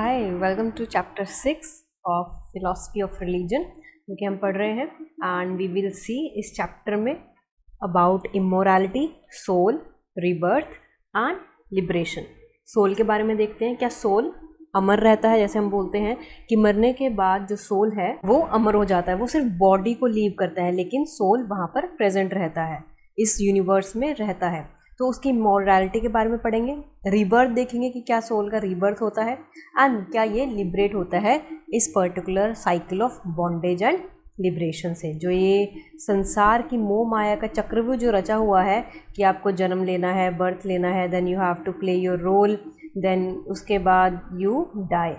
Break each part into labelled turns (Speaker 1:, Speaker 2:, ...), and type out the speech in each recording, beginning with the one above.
Speaker 1: Hi welcome to chapter 6 of philosophy of religion जो कि हम पढ़ रहे हैं एंड वी विल सी इस चैप्टर में about immorality, soul, rebirth and liberation. Soul के बारे में देखते हैं। क्या सोल अमर रहता है? जैसे हम बोलते हैं कि मरने के बाद जो सोल है वो अमर हो जाता है, वो सिर्फ बॉडी को लीव करता है, लेकिन सोल वहाँ पर प्रेजेंट रहता है, इस यूनिवर्स में रहता है। तो उसकी मॉरलिटी के बारे में पढ़ेंगे, रीबर्थ देखेंगे कि क्या सोल का रीबर्थ होता है एंड क्या ये लिबरेट होता है इस particular cycle of bondage and liberation से। जो ये संसार की मोह माया का चक्रव्यूह जो रचा हुआ है कि आपको जन्म लेना है, बर्थ लेना है, then you have to play your role, then उसके बाद यू डाई।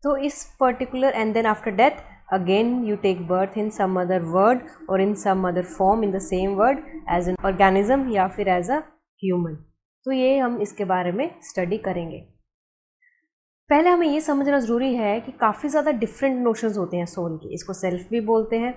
Speaker 1: तो इस particular and then after death again you take birth in some other word or in some other form in the same word as an organism या फिर as a human। तो ये हम इसके बारे में स्टडी करेंगे। पहले हमें ये समझना ज़रूरी है कि काफ़ी ज़्यादा डिफरेंट नोशंस होते हैं सोल की। इसको सेल्फ भी बोलते हैं,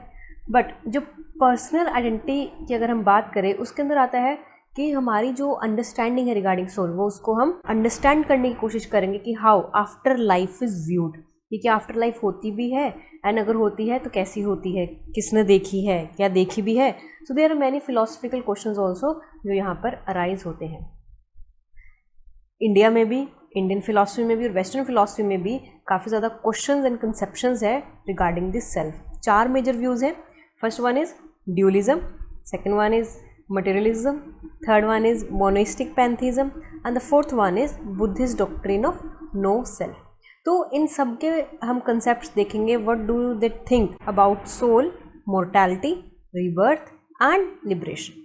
Speaker 1: बट जो पर्सनल आइडेंटिटी की अगर हम बात करें उसके अंदर आता है कि हमारी जो अंडरस्टैंडिंग है रिगार्डिंग सोल, वो उसको हम अंडरस्टैंड करने की कोशिश करेंगे कि how after life is viewed, कि क्या आफ्टर लाइफ होती भी है एंड अगर होती है तो कैसी होती है, किसने देखी है, क्या देखी भी है। So there are many philosophical questions also जो यहाँ पर अराइज होते हैं। इंडिया में भी, इंडियन फिलोसफी में भी और वेस्टर्न फिलोसफी में भी काफ़ी ज़्यादा क्वेश्चंस एंड कंसेप्शंस है regarding this self. 4 major views हैं। First one is dualism, second one is materialism, third one is monoistic pantheism and the fourth one is Buddhist doctrine of no self. तो इन सब के हम concepts देखेंगे। What do they think about soul, mortality, rebirth and liberation.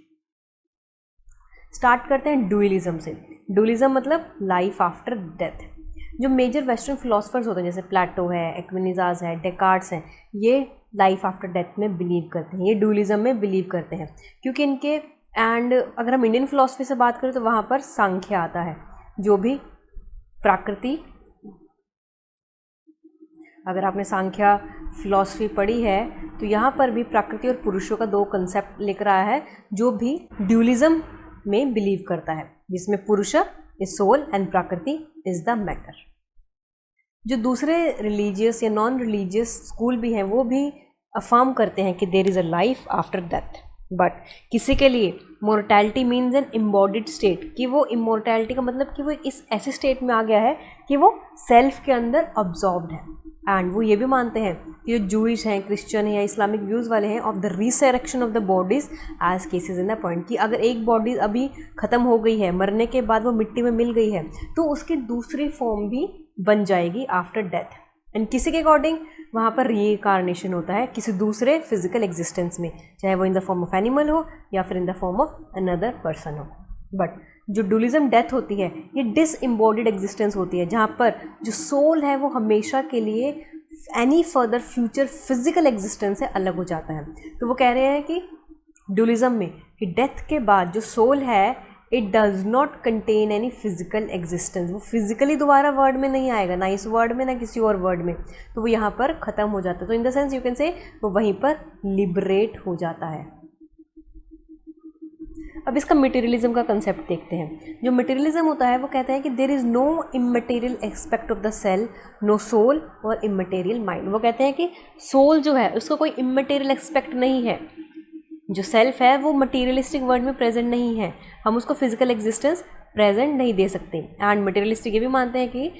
Speaker 1: Start करते हैं dualism से। Dualism मतलब लाइफ आफ्टर डेथ। जो मेजर वेस्टर्न फिलोसफर्स होते हैं जैसे प्लेटो है, एक्विनिज़ास है, डेकार्ट्स हैं, ये लाइफ आफ्टर डेथ में बिलीव करते हैं, ये ड्यूलिज्म में बिलीव करते हैं क्योंकि इनके एंड अगर हम इंडियन फिलोसफी से बात करें तो वहाँ पर सांख्य आता है। जो भी प्रकृति, अगर आपने सांख्या फिलॉसफी पढ़ी है तो यहाँ पर भी प्रकृति और पुरुषों का 2 कंसेप्ट लेकर आया है जो भी ड्यूलिज्म में बिलीव करता है, जिसमें पुरुष इज सोल एंड प्रकृति इज द मैटर। जो दूसरे रिलीजियस या नॉन रिलीजियस स्कूल भी हैं वो भी अफर्म करते हैं कि there is a life after death, but किसी के लिए mortality means an embodied state, कि वो इमोर्टैलिटी का मतलब कि वो इस ऐसे स्टेट में आ गया है कि वो सेल्फ के अंदर अब्जॉर्ब्ड है। एंड वो ये भी मानते हैं कि जो जूइश हैं, क्रिश्चियन हैं या इस्लामिक व्यूज़ वाले हैं of the resurrection of the bodies as cases in the point, कि अगर एक बॉडी अभी ख़त्म हो गई है, मरने के बाद वो मिट्टी में मिल गई है तो उसकी दूसरी फॉर्म भी बन जाएगी आफ्टर डेथ। एंड किसी के अकॉर्डिंग वहाँ पर रीइंकार्नेशन होता है किसी दूसरे फिजिकल एग्जिस्टेंस में, चाहे वो in the form of animal हो या फिर in the form of another person हो। बट जो ड्यूलिज्म डेथ होती है ये डिसएम्बॉडीड एग्जिस्टेंस होती है, जहाँ पर जो सोल है वो हमेशा के लिए any further future physical existence से अलग हो जाता है। तो वो कह रहे हैं कि ड्यूलिज्म में कि डेथ के बाद जो सोल है it does not contain any physical existence, वो फिजिकली दोबारा वर्ड में नहीं आएगा, ना इस वर्ड में ना किसी और वर्ड में, तो वो यहाँ पर ख़त्म हो जाता है। तो in the sense you can say वो वहीं पर लिबरेट हो जाता है। अब इसका मटेरियलिज्म का कंसेप्ट देखते हैं। जो मटेरियलिज्म होता है वो कहता है कि there is no immaterial aspect of the cell, no soul और इमटेरियल माइंड। वो कहते हैं कि सोल जो है उसका कोई इमटेरियल एस्पेक्ट नहीं है, जो सेल्फ है वो मटेरियलिस्टिक वर्ल्ड में प्रेजेंट नहीं है, हम उसको फिजिकल एग्जिस्टेंस प्रेजेंट नहीं दे सकते। एंड मटेरियलिस्टिक ये भी मानते हैं कि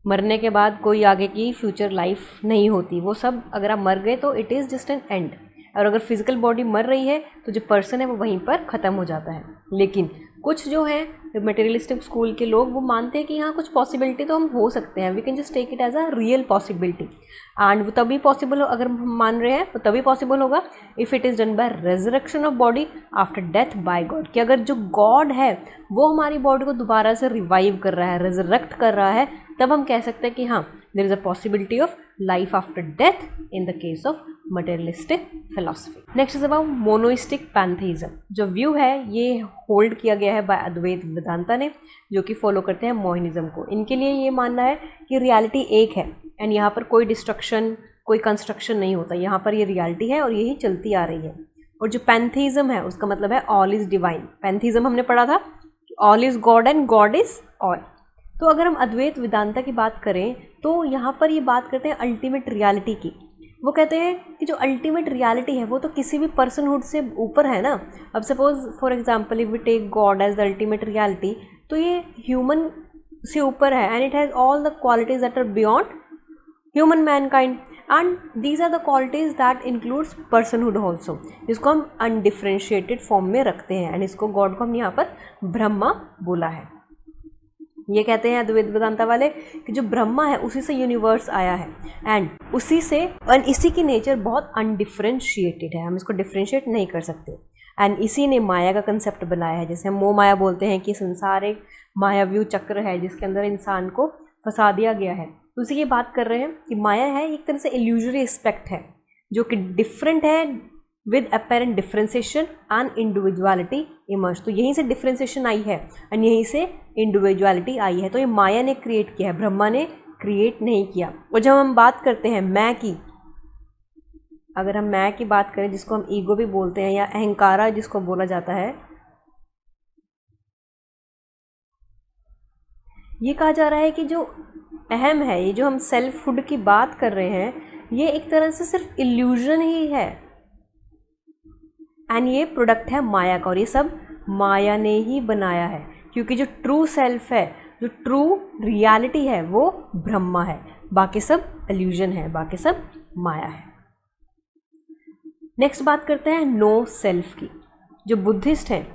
Speaker 1: मरने के बाद कोई आगे की फ्यूचर लाइफ नहीं होती, वो सब अगर आप मर गए तो it is just an and, और अगर फिजिकल बॉडी मर रही है तो जो पर्सन है वो वहीं पर ख़त्म हो जाता है। लेकिन कुछ जो है मटेरियलिस्टिक स्कूल के लोग वो मानते हैं कि यहाँ कुछ पॉसिबिलिटी तो हम हो सकते हैं, we can just take it as a real possibility. And वो तभी पॉसिबल हो, अगर हम मान रहे हैं तो तभी पॉसिबल होगा if it is done by resurrection of body after death by God, कि अगर जो गॉड है वो हमारी बॉडी को दोबारा से रिवाइव कर रहा है, रेजरेक्ट कर रहा है, तब हम कह सकते हैं कि हाँ there is a possibility of life after death in the case of materialistic philosophy. Next is about monoistic pantheism. जो व्यू है ये होल्ड किया गया है बाय अद्वैत वेदांता ने, जो कि फॉलो करते हैं मोहिनिज्म को। इनके लिए ये मानना है कि रियलिटी एक है एंड यहाँ पर कोई डिस्ट्रक्शन, कोई कंस्ट्रक्शन नहीं होता, यहाँ पर ये रियलिटी है और यही चलती आ रही है। और जो पैंथीज्म है उसका मतलब है ऑल इज डिवाइन। पैंथीज्म हमने पढ़ा था all is God and God is all. तो अगर हम अद्वैत वेदांता की बात करें तो यहाँ पर ये बात करते हैं अल्टीमेट रियलिटी की। वो कहते हैं कि जो अल्टीमेट रियलिटी है वो तो किसी भी पर्सनहुड से ऊपर है ना। अब suppose for example if we take God as the ultimate reality, तो ये ह्यूमन से ऊपर है and it has all the qualities that are beyond human mankind and these are the qualities that includes personhood also, जिसको हम undifferentiated form में रखते हैं एंड इसको गॉड को हम यहाँ पर ब्रह्मा बोला है। ये कहते हैं अद्वैत वेदांता वाले कि जो ब्रह्मा है उसी से यूनिवर्स आया है एंड उसी से एंड इसी की नेचर बहुत अनडिफ्रेंशिएटेड है, हम इसको डिफ्रेंशिएट नहीं कर सकते एंड इसी ने माया का कंसेप्ट बनाया है। जैसे हम मोह माया बोलते हैं कि संसार एक मायाव्यूह चक्र है जिसके अंदर इंसान को फंसा दिया गया है, तो उसी की बात कर रहे हैं कि माया है एक तरह से इल्यूजरी एस्पेक्ट है जो कि डिफरेंट है with apparent differentiation and individuality emerge. तो यहीं से डिफ्रेंसिएशन आई है एंड यहीं से इंडिविजुअलिटी आई है। तो ये माया ने क्रिएट किया है, ब्रह्मा ने क्रिएट नहीं किया। और जब हम बात करते हैं मैं की, अगर हम मैं की बात करें जिसको हम ईगो भी बोलते हैं या अहंकारा जिसको बोला जाता है, ये कहा जा रहा है कि जो अहम है, ये जो हम सेल्फहुड की बात कर रहे हैं, ये एक तरह से सिर्फ इल्यूजन ही है एंड ये प्रोडक्ट है माया का और ये सब माया ने ही बनाया है, क्योंकि जो ट्रू सेल्फ है, जो ट्रू रियलिटी है वो ब्रह्मा है, बाकी सब इल्यूजन है, बाकी सब माया है। नेक्स्ट बात करते हैं नो सेल्फ की। जो बुद्धिस्ट हैं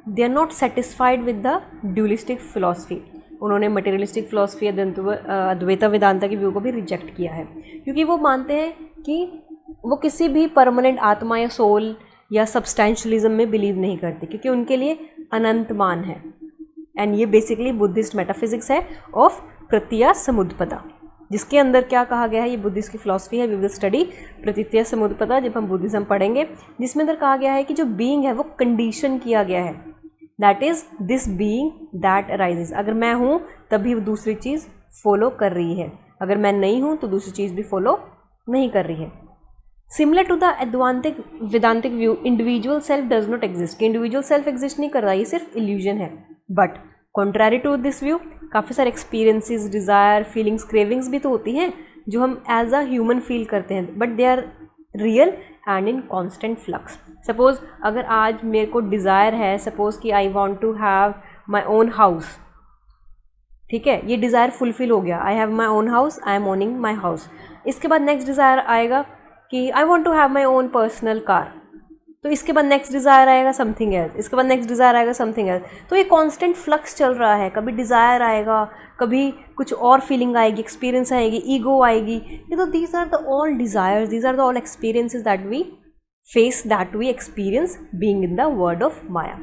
Speaker 1: they are not satisfied with the dualistic philosophy, उन्होंने मटेरियलिस्टिक फिलॉसफी अद्वैत वेदांता की व्यू को भी रिजेक्ट किया है, क्योंकि वो मानते हैं कि वो किसी भी परमानेंट आत्मा या सोल या सब्सटेंशलिज्म में बिलीव नहीं करते, क्योंकि उनके लिए अनंतमान है एंड ये बेसिकली बुद्धिस्ट मेटाफिजिक्स है ऑफ प्रत्यय समुद्पदा, जिसके अंदर क्या कहा गया है, ये बुद्धिस्ट की फिलॉसफी है। वी विल स्टडी प्रत्यय समुद्पदा जब हम बुद्धिज्म पढ़ेंगे, जिसमें अंदर कहा गया है कि जो बीइंग है वो कंडीशन किया गया है, that is this being that arises. अगर मैं हूँ तभी वो दूसरी चीज़ फॉलो कर रही है, अगर मैं नहीं हूँ तो दूसरी चीज़ भी फॉलो नहीं कर रही है। Similar to the Advaitic Vedantic view, individual self does not exist, कि इंडिविजुअल सेल्फ एग्जिस्ट नहीं कर रहा, ये सिर्फ इल्यूजन है। But contrary to this view, काफ़ी सारे एक्सपीरियंसेस, डिज़ायर, फीलिंग्स, क्रेविंग्स भी तो होती हैं जो हम एज अ ह्यूमन फील करते हैं, but they are real and in constant flux. Suppose अगर आज मेरे को डिज़ायर है, सपोज कि I want to have my own house, ठीक है, ये डिज़ायर फुलफिल हो गया, I have my own house, I am owning my house. इसके बाद नेक्स्ट डिज़ायर आएगा कि I want to have my own personal car, तो इसके बाद नेक्स्ट डिज़ायर आएगा समथिंग एल्स, इसके बाद नेक्स्ट डिज़ायर आएगा समथिंग एल्स। तो ये कॉन्स्टेंट फ्लक्स चल रहा है, कभी डिज़ायर आएगा, कभी कुछ और फीलिंग आएगी, एक्सपीरियंस आएगी, ईगो आएगी। ये तो these are the all desires, these are the all experiences that we face, that we experience being in the world of maya.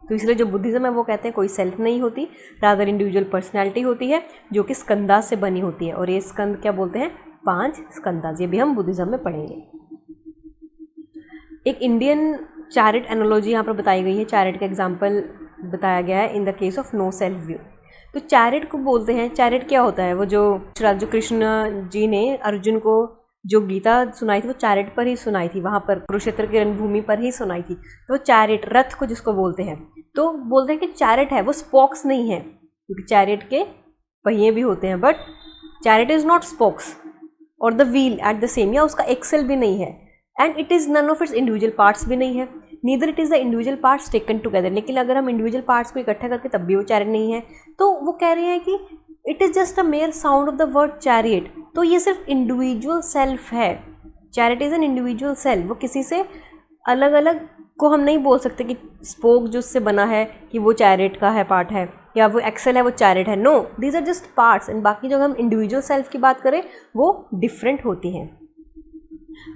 Speaker 1: तो इसलिए जो बुद्धिज्म है वो कहते हैं कोई सेल्फ नहीं होती, रादर इंडिविजुअल पर्सनैलिटी होती है जो कि स्कंदा से बनी होती है। और ये स्कंद क्या बोलते हैं, 5 स्कंदास, ये भी हम बुद्धिज्म में पढ़ेंगे। एक इंडियन चैरिट एनालॉजी यहाँ पर बताई गई है, चैरिट का एग्जाम्पल बताया गया है in the case of no self view. तो चैरिट को बोलते हैं, चैरिट क्या होता है, वो जो कृष्ण जी ने अर्जुन को जो गीता सुनाई थी वो चैरिट पर ही सुनाई थी, वहाँ पर कुरुक्षेत्र की रणभूमि पर ही सुनाई थी। तो चैरिट, रथ को जिसको बोलते हैं, तो बोलते हैं कि चैरिट है वो स्पोक्स नहीं है, क्योंकि चैरिट के पहिए भी होते हैं, but chariot is not spokes और the wheel at the same, या उसका एक्सेल भी नहीं है, and it is none of its individual parts भी नहीं है, neither it is the individual parts taken together. लेकिन अगर हम इंडिविजुअल पार्ट्स को इकट्ठा करके तब भी वो चैरिट नहीं है। तो वो कह रहे हैं कि it is just a mayor sound of the word chariot, तो ये सिर्फ इंडिविजुअल सेल्फ है, chariot is an individual self. वो किसी से अलग अलग को हम नहीं बोल सकते कि स्पोक जो उससे बना है कि वो चैरिट का है पार्ट है, या वो एक्सेल है वो चैरिट है। No, these are just parts, and बाकी जो हम इंडिविजुअल सेल्फ की बात करें वो डिफरेंट होती हैं।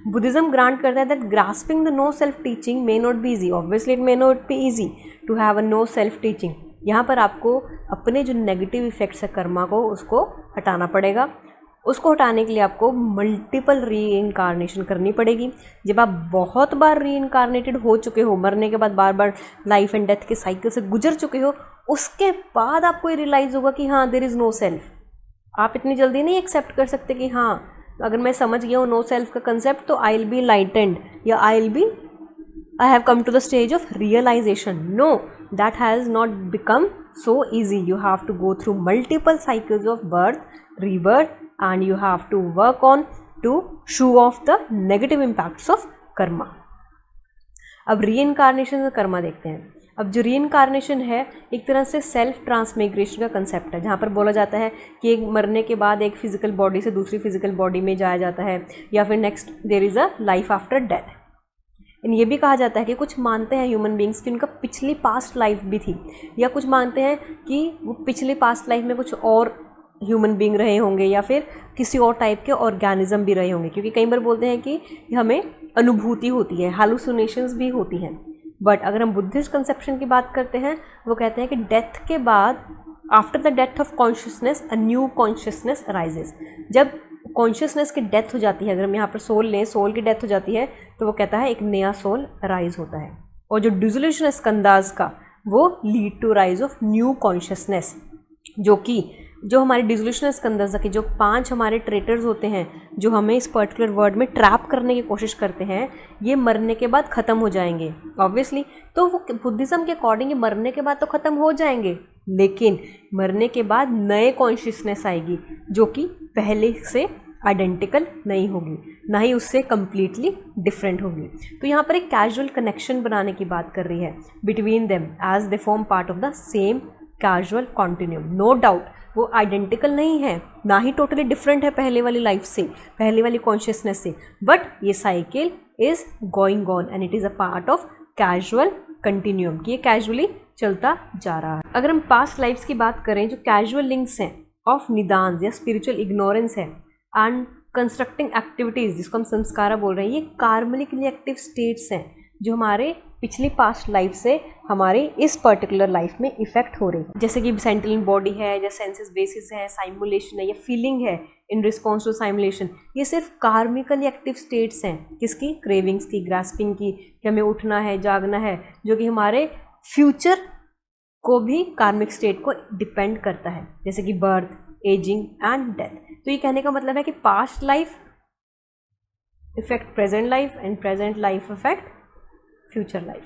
Speaker 1: बुद्धिज्म ग्रांट करता है that grasping the no self teaching may not be easy, obviously it may not be easy to have a no self teaching. यहाँ पर आपको अपने जो नेगेटिव इफेक्ट्स है कर्मा को, उसको हटाना पड़ेगा। उसको हटाने के लिए आपको मल्टीपल री इनकारनेशन करनी पड़ेगी। जब आप बहुत बार री इनकारनेटेड हो चुके हो, मरने के बाद बार बार लाइफ एंड डेथ के साइकिल से गुजर चुके हो, उसके बाद आपको ये रियलाइज़ होगा कि हाँ देयर इज़ नो सेल्फ। आप इतनी जल्दी नहीं एक्सेप्ट कर सकते कि हाँ अगर मैं समझ गया हूँ नो सेल्फ का कंसेप्ट तो आई विल बी लाइटेंड, या I have come to the stage of realization. No, that has not become so easy. You have to go through multiple cycles of birth, rebirth and you have to work on to shoo off the negative impacts of karma. अब reincarnation और कर्मा देखते हैं. अब जो reincarnation है एक तरह से सेल्फ ट्रांसमिग्रेशन का कंसेप्ट है, जहाँ पर बोला जाता है कि एक मरने के बाद एक फिजिकल बॉडी से दूसरी फिजिकल बॉडी में जाया जाता है, या फिर next there is a life after death. इन ये भी कहा जाता है कि कुछ मानते हैं ह्यूमन बींग्स कि उनका पिछली पास्ट लाइफ भी थी, या कुछ मानते हैं कि वो पिछली पास्ट लाइफ में कुछ और ह्यूमन बींग रहे होंगे, या फिर किसी और टाइप के ऑर्गेनिज्म भी रहे होंगे. क्योंकि कई बार बोलते हैं कि हमें अनुभूति होती है, हालुसिनेशंस भी होती हैं. बट अगर हम बुद्धिस्ट कंसेप्शन की बात करते हैं, वो कहते हैं कि डेथ के बाद, after the death of consciousness a new consciousness arises. जब कॉन्शियसनेस की डेथ हो जाती है, अगर हम यहाँ पर सोल लें, सोल की डेथ हो जाती है, तो वो कहता है एक नया सोल राइज होता है. और जो डिसोल्यूशन है स्कंदास का, वो lead to rise of new consciousness, जो हमारे डिसोल्यूशन स्कंदास के जो 5 हमारे ट्रेटर्स होते हैं, जो हमें इस पर्टिकुलर वर्ड में ट्रैप करने की कोशिश करते हैं, ये मरने के बाद ख़त्म हो जाएंगे ऑब्वियसली. तो वो बुद्धिज़्म के अकॉर्डिंग मरने के बाद तो ख़त्म हो जाएंगे, लेकिन मरने के बाद नए कॉन्शियसनेस आएगी जो कि पहले से आइडेंटिकल नहीं होगी, ना ही उससे कम्प्लीटली डिफरेंट होगी. तो यहाँ पर एक कैजुअल कनेक्शन बनाने की बात कर रही है between them as they form part of the same causal continuum. No doubt वो आइडेंटिकल नहीं है, ना ही टोटली डिफरेंट है पहले वाली लाइफ से, पहले वाली कॉन्शियसनेस से, बट ये cycle is going on and it is a part of casual continuum, कि ये कैजुअली चलता जा रहा है. अगर हम पास्ट लाइफ्स की बात करें, जो कैजुअल लिंक्स हैं ऑफ निदान या स्पिरिचुअल इग्नोरेंस है एंड कंस्ट्रक्टिंग एक्टिविटीज़, जिसको हम संस्कारा बोल रहे हैं, ये कार्मलिकली एक्टिव स्टेट्स हैं जो हमारे पिछली पास्ट लाइफ से हमारे इस पर्टिकुलर लाइफ में इफेक्ट हो रही है. जैसे कि सेंट्रल बॉडी है, या सेंसेस बेसिस है, साइमुलेशन है, या फीलिंग है इन रिस्पॉन्स टू साइमुलेशन, ये सिर्फ कार्मिकली एक्टिव स्टेट्स हैं. किसकी? क्रेविंग्स की, ग्रास्पिंग की, कि हमें उठना है, जागना है, जो कि हमारे फ्यूचर को भी कार्मिक स्टेट को डिपेंड करता है, जैसे कि बर्थ, एजिंग एंड डेथ. तो ये कहने का मतलब है कि past life effect present life and present life effect future life.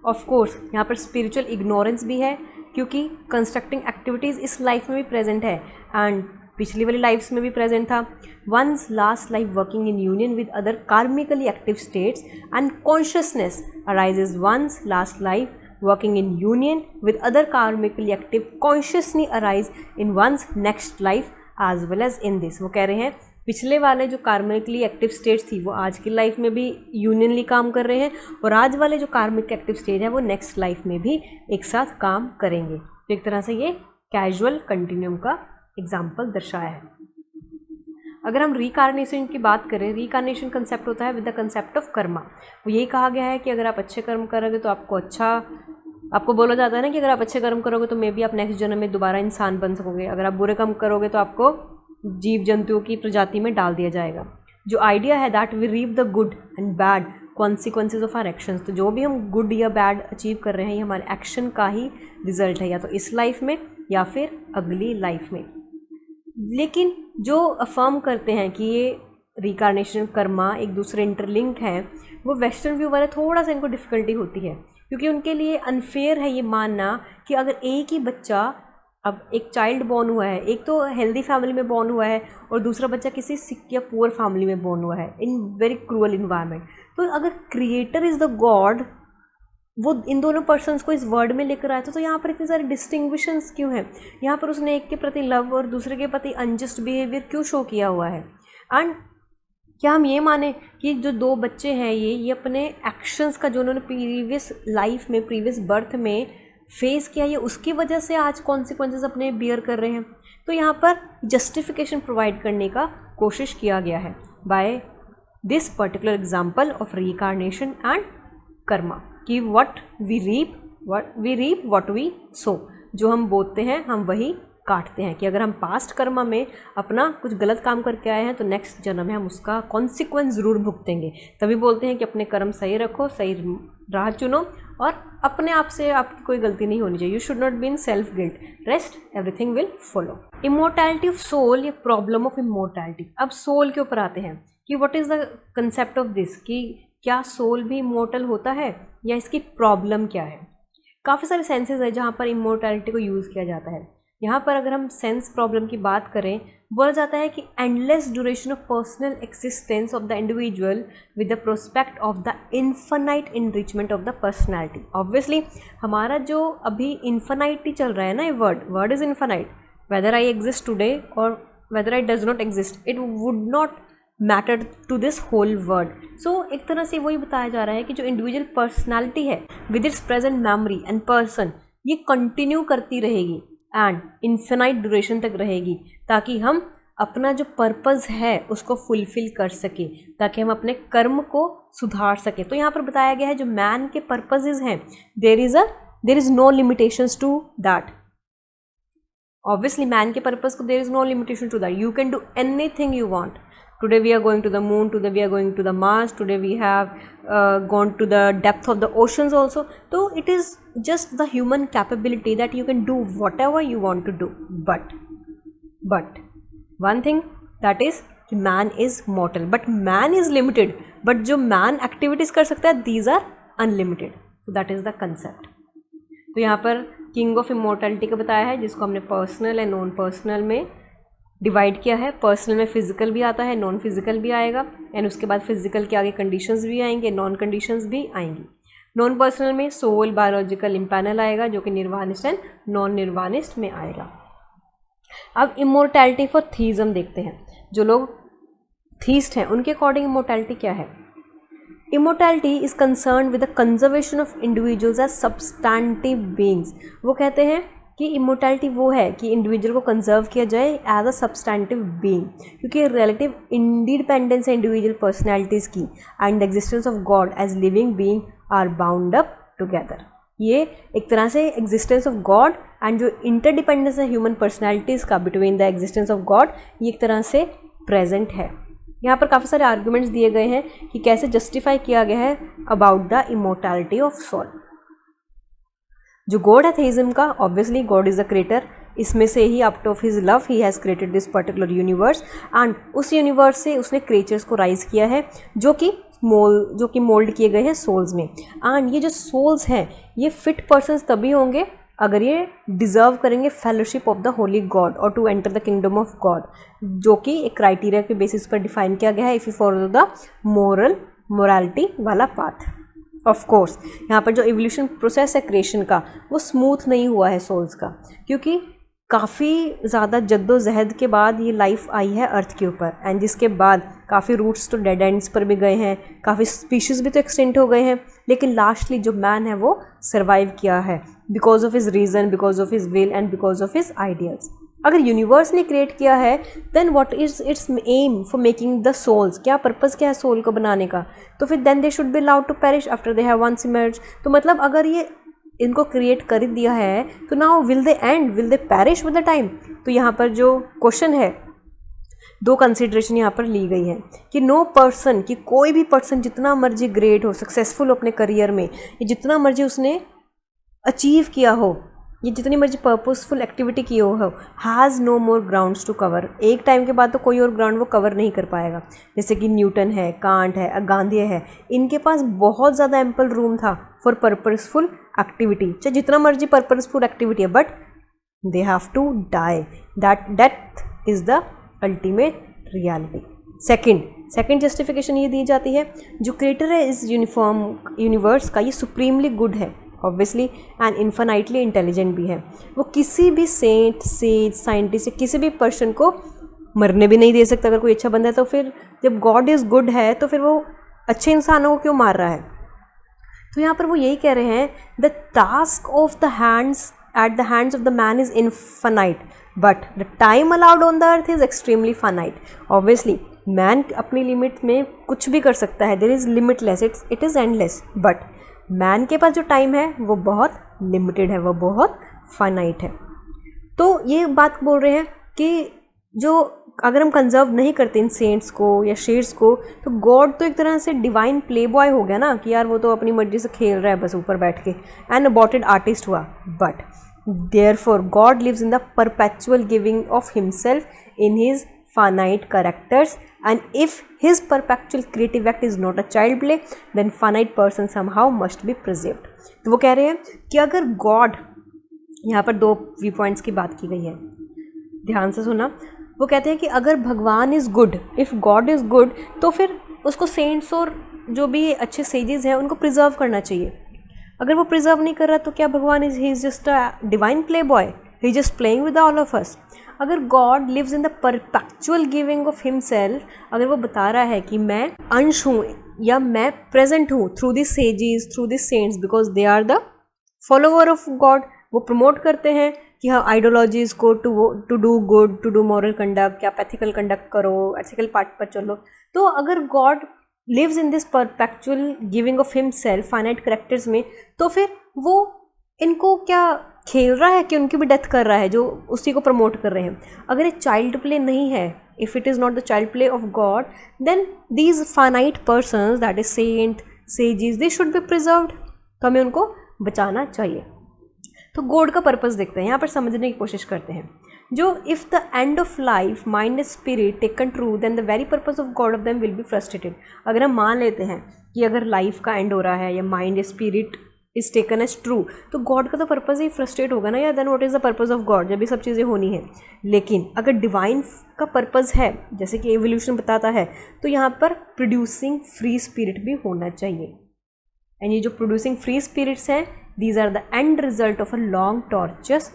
Speaker 1: Of course यहाँ पर स्पिरिचुअल इग्नोरेंस भी है, क्योंकि कंस्ट्रक्टिंग एक्टिविटीज़ इस लाइफ में भी प्रेजेंट है एंड पिछली वाली लाइफ्स में भी प्रेजेंट था. Once last life working in union with other karmically active states and consciousness arises once last life working in union with other karmically active consciously arise in one's next life as well as in this. वो कह रहे हैं पिछले वाले जो कार्मिकली active states थी वो आज की लाइफ में भी यूनियनली काम कर रहे हैं, और आज वाले जो कार्मिक एक्टिव स्टेज है वो नेक्स्ट लाइफ में भी एक साथ काम करेंगे. तो एक तरह से ये कैजुअल कंटिन्यूम का एग्जाम्पल दर्शाया है. अगर हम रिकार्नेशन की बात करें, रिकार्नेशन कंसेप्ट होता है with the concept of Karma. वो यही कहा गया है कि अगर आप अच्छे कर्म करोगे तो आपको बोला जाता है ना कि अगर आप अच्छे कर्म करोगे तो मे बी आप नेक्स्ट जन्म में दोबारा इंसान बन सकोगे, अगर आप बुरे कर्म करोगे तो आपको जीव जंतुओं की प्रजाति में डाल दिया जाएगा. जो आइडिया है that we reap the good and bad consequences of our actions. तो जो भी हम गुड या बैड अचीव कर रहे हैं ये हमारे एक्शन का ही रिजल्ट है, या तो इस लाइफ में या फिर अगली लाइफ में. लेकिन जो अफर्म करते हैं कि ये रिकार्नेशन कर्मा एक दूसरे इंटरलिंक है, वो वेस्टर्न व्यू वाले थोड़ा सा इनको डिफ़िकल्टी होती है, क्योंकि उनके लिए अनफेयर है ये मानना कि अगर एक ही बच्चा, अब एक चाइल्ड बॉर्न हुआ है, एक तो हेल्दी फैमिली में बॉर्न हुआ है और दूसरा बच्चा किसी सिक या पुअर फैमिली में बॉर्न हुआ है इन वेरी क्रूअल इन्वायरमेंट, तो अगर क्रिएटर इज़ द गॉड, वो इन दोनों पर्सन्स को इस वर्ड में लेकर आया था, तो यहाँ पर इतनी सारी डिस्टिंग्विशंस क्यों हैं? यहाँ पर उसने एक के प्रति लव और दूसरे के प्रति अनजस्ट बिहेवियर क्यों शो किया हुआ है? एंड क्या हम ये माने कि जो 2 बच्चे हैं ये अपने एक्शंस का जो उन्होंने प्रीवियस लाइफ में, प्रीवियस बर्थ में फेस किया, ये उसकी वजह से आज कॉन्सिक्वेंसेस अपने बियर कर रहे हैं? तो यहाँ पर जस्टिफिकेशन प्रोवाइड करने का कोशिश किया गया है by this particular example of reincarnation and karma, कि what we reap what we sow. जो हम बोते हैं हम वही काटते हैं, कि अगर हम पास्ट कर्मा में अपना कुछ गलत काम करके आए हैं तो नेक्स्ट जन्म में हम उसका कॉन्सिक्वेंस ज़रूर भुगतेंगे. तभी बोलते हैं कि अपने कर्म सही रखो, सही राह चुनो, और अपने आप से आपकी कोई गलती नहीं होनी चाहिए. You should not be in self guilt, rest everything will follow. Immortality of soul या प्रॉब्लम ऑफ इमोर्टैलिटी. अब सोल के ऊपर आते हैं कि what is the concept of this, कि क्या सोल भी इमोर्टल होता है या इसकी प्रॉब्लम क्या है? काफ़ी सारे सेंसेस है जहाँ पर इमोर्टैलिटी को यूज़ किया जाता है. यहाँ पर अगर हम सेंस प्रॉब्लम की बात करें, बोला जाता है कि endless duration of personal existence of the individual with the prospect of the infinite enrichment of the personality. Obviously हमारा जो अभी इन्फानाइट ही चल रहा है ना, ये word is infinite, whether I exist today और whether I does not exist, it would not matter to this whole word. So एक तरह से वही बताया जा रहा है कि जो इंडिविजुअल पर्सनैलिटी है with its present memory and person, ये कंटिन्यू करती रहेगी एंड इन्फिनाइट ड्यूरेशन तक रहेगी, ताकि हम अपना जो पर्पस है उसको फुलफिल कर सके, ताकि हम अपने कर्म को सुधार सके। तो यहाँ पर बताया गया है जो मैन के पर्पसेस हैं, there is no limitations to that. Obviously man के पर्पस को there is no limitation to that, you can do anything you want. Today we are going to the moon, today we are going to the Mars, today we have gone to the depth of the oceans also. So it is just the human capability that you can do whatever you want to do. But one thing that is man is mortal, but man is limited. But जो man activities कर सकता है, these are unlimited. So that is the concept. तो यहाँ पर king of immortality का बताया है, जिसको हमने पर्सनल एंड नॉन पर्सनल में डिवाइड किया है। पर्सनल में फिजिकल भी आता है, नॉन फिजिकल भी आएगा, एंड उसके बाद फिजिकल के आगे कंडीशंस भी आएंगे, नॉन कंडीशंस भी आएंगी। नॉन पर्सनल में सोल, बायोलॉजिकल इम्पैनल आएगा, जो कि निर्वाणिस्ट एंड नॉन निर्वाणिस्ट में आएगा। अब इमोर्टैलिटी फॉर थीज़म देखते हैं। जो लोग थीस्ट हैं उनके अकॉर्डिंग इमोर्टैलिटी क्या है? Immortality is concern with the conservation of individuals as substantive beings. वो कहते हैं कि इमोर्टैलिटी वो है कि इंडिविजुअल को कंजर्व किया जाए एज अ सब्सटैंटिव बीइंग, क्योंकि रिलेटिव इंडिपेंडेंस है इंडिविजुअल पर्सनैलिटीज़ की and the existence of God as living being are bound up together. ये एक तरह से एग्जिस्टेंस ऑफ गॉड एंड जो इंटरडिपेंडेंस है ह्यूमन पर्सनैलिटीज़ का between the existence of God, ये एक तरह से प्रेजेंट है। यहाँ पर काफ़ी सारे आर्ग्यूमेंट्स दिए गए हैं कि कैसे जस्टिफाई किया गया है about the immortality of soul. जो गॉड है थेइज्म का, obviously God is a creator, इसमें से ही out of his love he has created this particular universe and उस यूनिवर्स से उसने क्रिएचर्स को राइज किया है जो कि मोल्ड किए गए हैं सोल्स में। एंड ये जो सोल्स हैं ये फिट पर्सन्स तभी होंगे अगर ये डिज़र्व करेंगे fellowship of the holy God और to enter the kingdom of God, जो कि एक क्राइटेरिया के बेसिस पर डिफाइन किया गया है if you follow the morality वाला पाथ। ऑफ कोर्स यहाँ पर जो इवोल्यूशन प्रोसेस है क्रिएशन का वो स्मूथ नहीं हुआ है सोल्स का, क्योंकि काफ़ी ज़्यादा जद्दोजहद के बाद ये लाइफ आई है अर्थ के ऊपर, एंड जिसके बाद काफ़ी रूट्स तो डेड एंड्स पर भी गए हैं, काफ़ी स्पीशीज़ भी तो एक्सटेंट हो गए हैं, लेकिन लास्टली जो मैन है वो सर्वाइव किया है because of his reason, because of his will and because of his ideals. अगर यूनिवर्स ने क्रिएट किया है then what is its aim for making the souls, क्या पर्पस क्या है सोल को बनाने का? तो फिर then they should be allowed to perish after they have once emerge. तो मतलब अगर ये इनको क्रिएट कर दिया है तो now will they end, will they perish with the time? तो यहाँ पर जो क्वेश्चन है, दो कंसिडरेशन यहाँ पर ली गई है कि नो पर्सन, कि कोई भी पर्सन जितना मर्जी ग्रेट हो, सक्सेसफुल अपने करियर में, ये जितना मर्जी उसने अचीव किया हो, ये जितनी मर्जी पर्पसफुल एक्टिविटी की हो, has no more grounds to cover. एक टाइम के बाद तो कोई और ग्राउंड वो कवर नहीं कर पाएगा। जैसे कि न्यूटन है, कांट है, गांधी है, इनके पास बहुत ज़्यादा एम्पल रूम था फॉर पर्पसफुल एक्टिविटी, चाहे जितना मर्जी पर्पसफुल एक्टिविटी है, but they have to die, that death is the ultimate reality. Second justification ये दी जाती है जो क्रिएटर है इस यूनिवर्स का, ये सुप्रीमली गुड है ऑब्वियसली एंड इन्फानाइटली इंटेलिजेंट भी है। वो किसी भी सेंट, सेज, साइंटिस्ट या किसी भी पर्सन को मरने भी नहीं दे सकता अगर कोई अच्छा बंदा है। तो फिर जब गॉड इज़ गुड है तो फिर वो अच्छे इंसानों को क्यों मार रहा है? तो यहाँ पर वो यही कह रहे हैं the task of the hands at the hands of the man is infinite but the time allowed on the earth is extremely finite. Obviously man अपनी लिमिट में कुछ भी कर सकता है, there is limitless, it is endless, but man के पास जो टाइम है वो बहुत लिमिटेड है, वो बहुत फाइनाइट है। तो ये बात बोल रहे हैं कि जो अगर हम कंजर्व नहीं करते इन सेंट्स को या शेड्स को, तो गॉड तो एक तरह से डिवाइन प्ले बॉय हो गया ना, कि यार वो तो अपनी मर्जी से खेल रहा है बस ऊपर बैठ के, एंड अबॉटेड आर्टिस्ट हुआ। But therefore God lives in the perpetual giving of himself in his finite characters, and if his perpetual creative act is not a child play then finite person somehow must be preserved। तो वो कह रहे हैं कि अगर God यहाँ पर 2 view points की बात की गई है, ध्यान से सुना। वो कहते हैं कि अगर भगवान is good, if God is good, तो फिर उसको सेंट्स और जो भी अच्छे सेजेस हैं उनको प्रिजर्व करना चाहिए। अगर वो प्रिजर्व नहीं कर रहा तो क्या भगवान he is just a divine play boy, he just playing with all of us. अगर God lives in the perpetual giving of himself, अगर वो बता रहा है कि मैं अंश हूँ या मैं प्रेजेंट हूँ through this sages, through this saints, because they are the follower of God, वो प्रमोट करते हैं कि हाँ आइडियोलॉजीज़ को to do good, to do moral conduct, या एथिकल कंडक्ट करो, एथिकल पार्ट पर चलो। तो अगर God lives in this perpetual giving of himself finite characters में, तो फिर वो इनको क्या खेल रहा है कि उनकी भी डेथ कर रहा है, जो उसी को प्रमोट कर रहे हैं। अगर ये चाइल्ड प्ले नहीं है, if it is not the child play of God, then these finite persons, that is saint, sages, they should be preserved. तो हमें उनको बचाना चाहिए। तो गॉड का पर्पस देखते हैं, यहाँ पर समझने की कोशिश करते हैं। जो if the end of life mind and spirit taken true, then the very purpose of God of them will be frustrated. अगर हम मान लेते हैं कि अगर लाइफ का एंड हो रहा है या माइंड या spirit is taken as true, तो गॉड का तो पर्पस ही फ्रस्ट्रेट होगा ना यार। Then what is the purpose of God, जब ये सब चीज़ें होनी है। लेकिन अगर डिवाइन का पर्पस है, जैसे कि एवोल्यूशन बताता है, तो यहाँ पर प्रोड्यूसिंग फ्री स्पिरिट भी होना चाहिए। एंड ये जो प्रोड्यूसिंग फ्री स्पिरिट्स हैं, these are the end result of a long torturous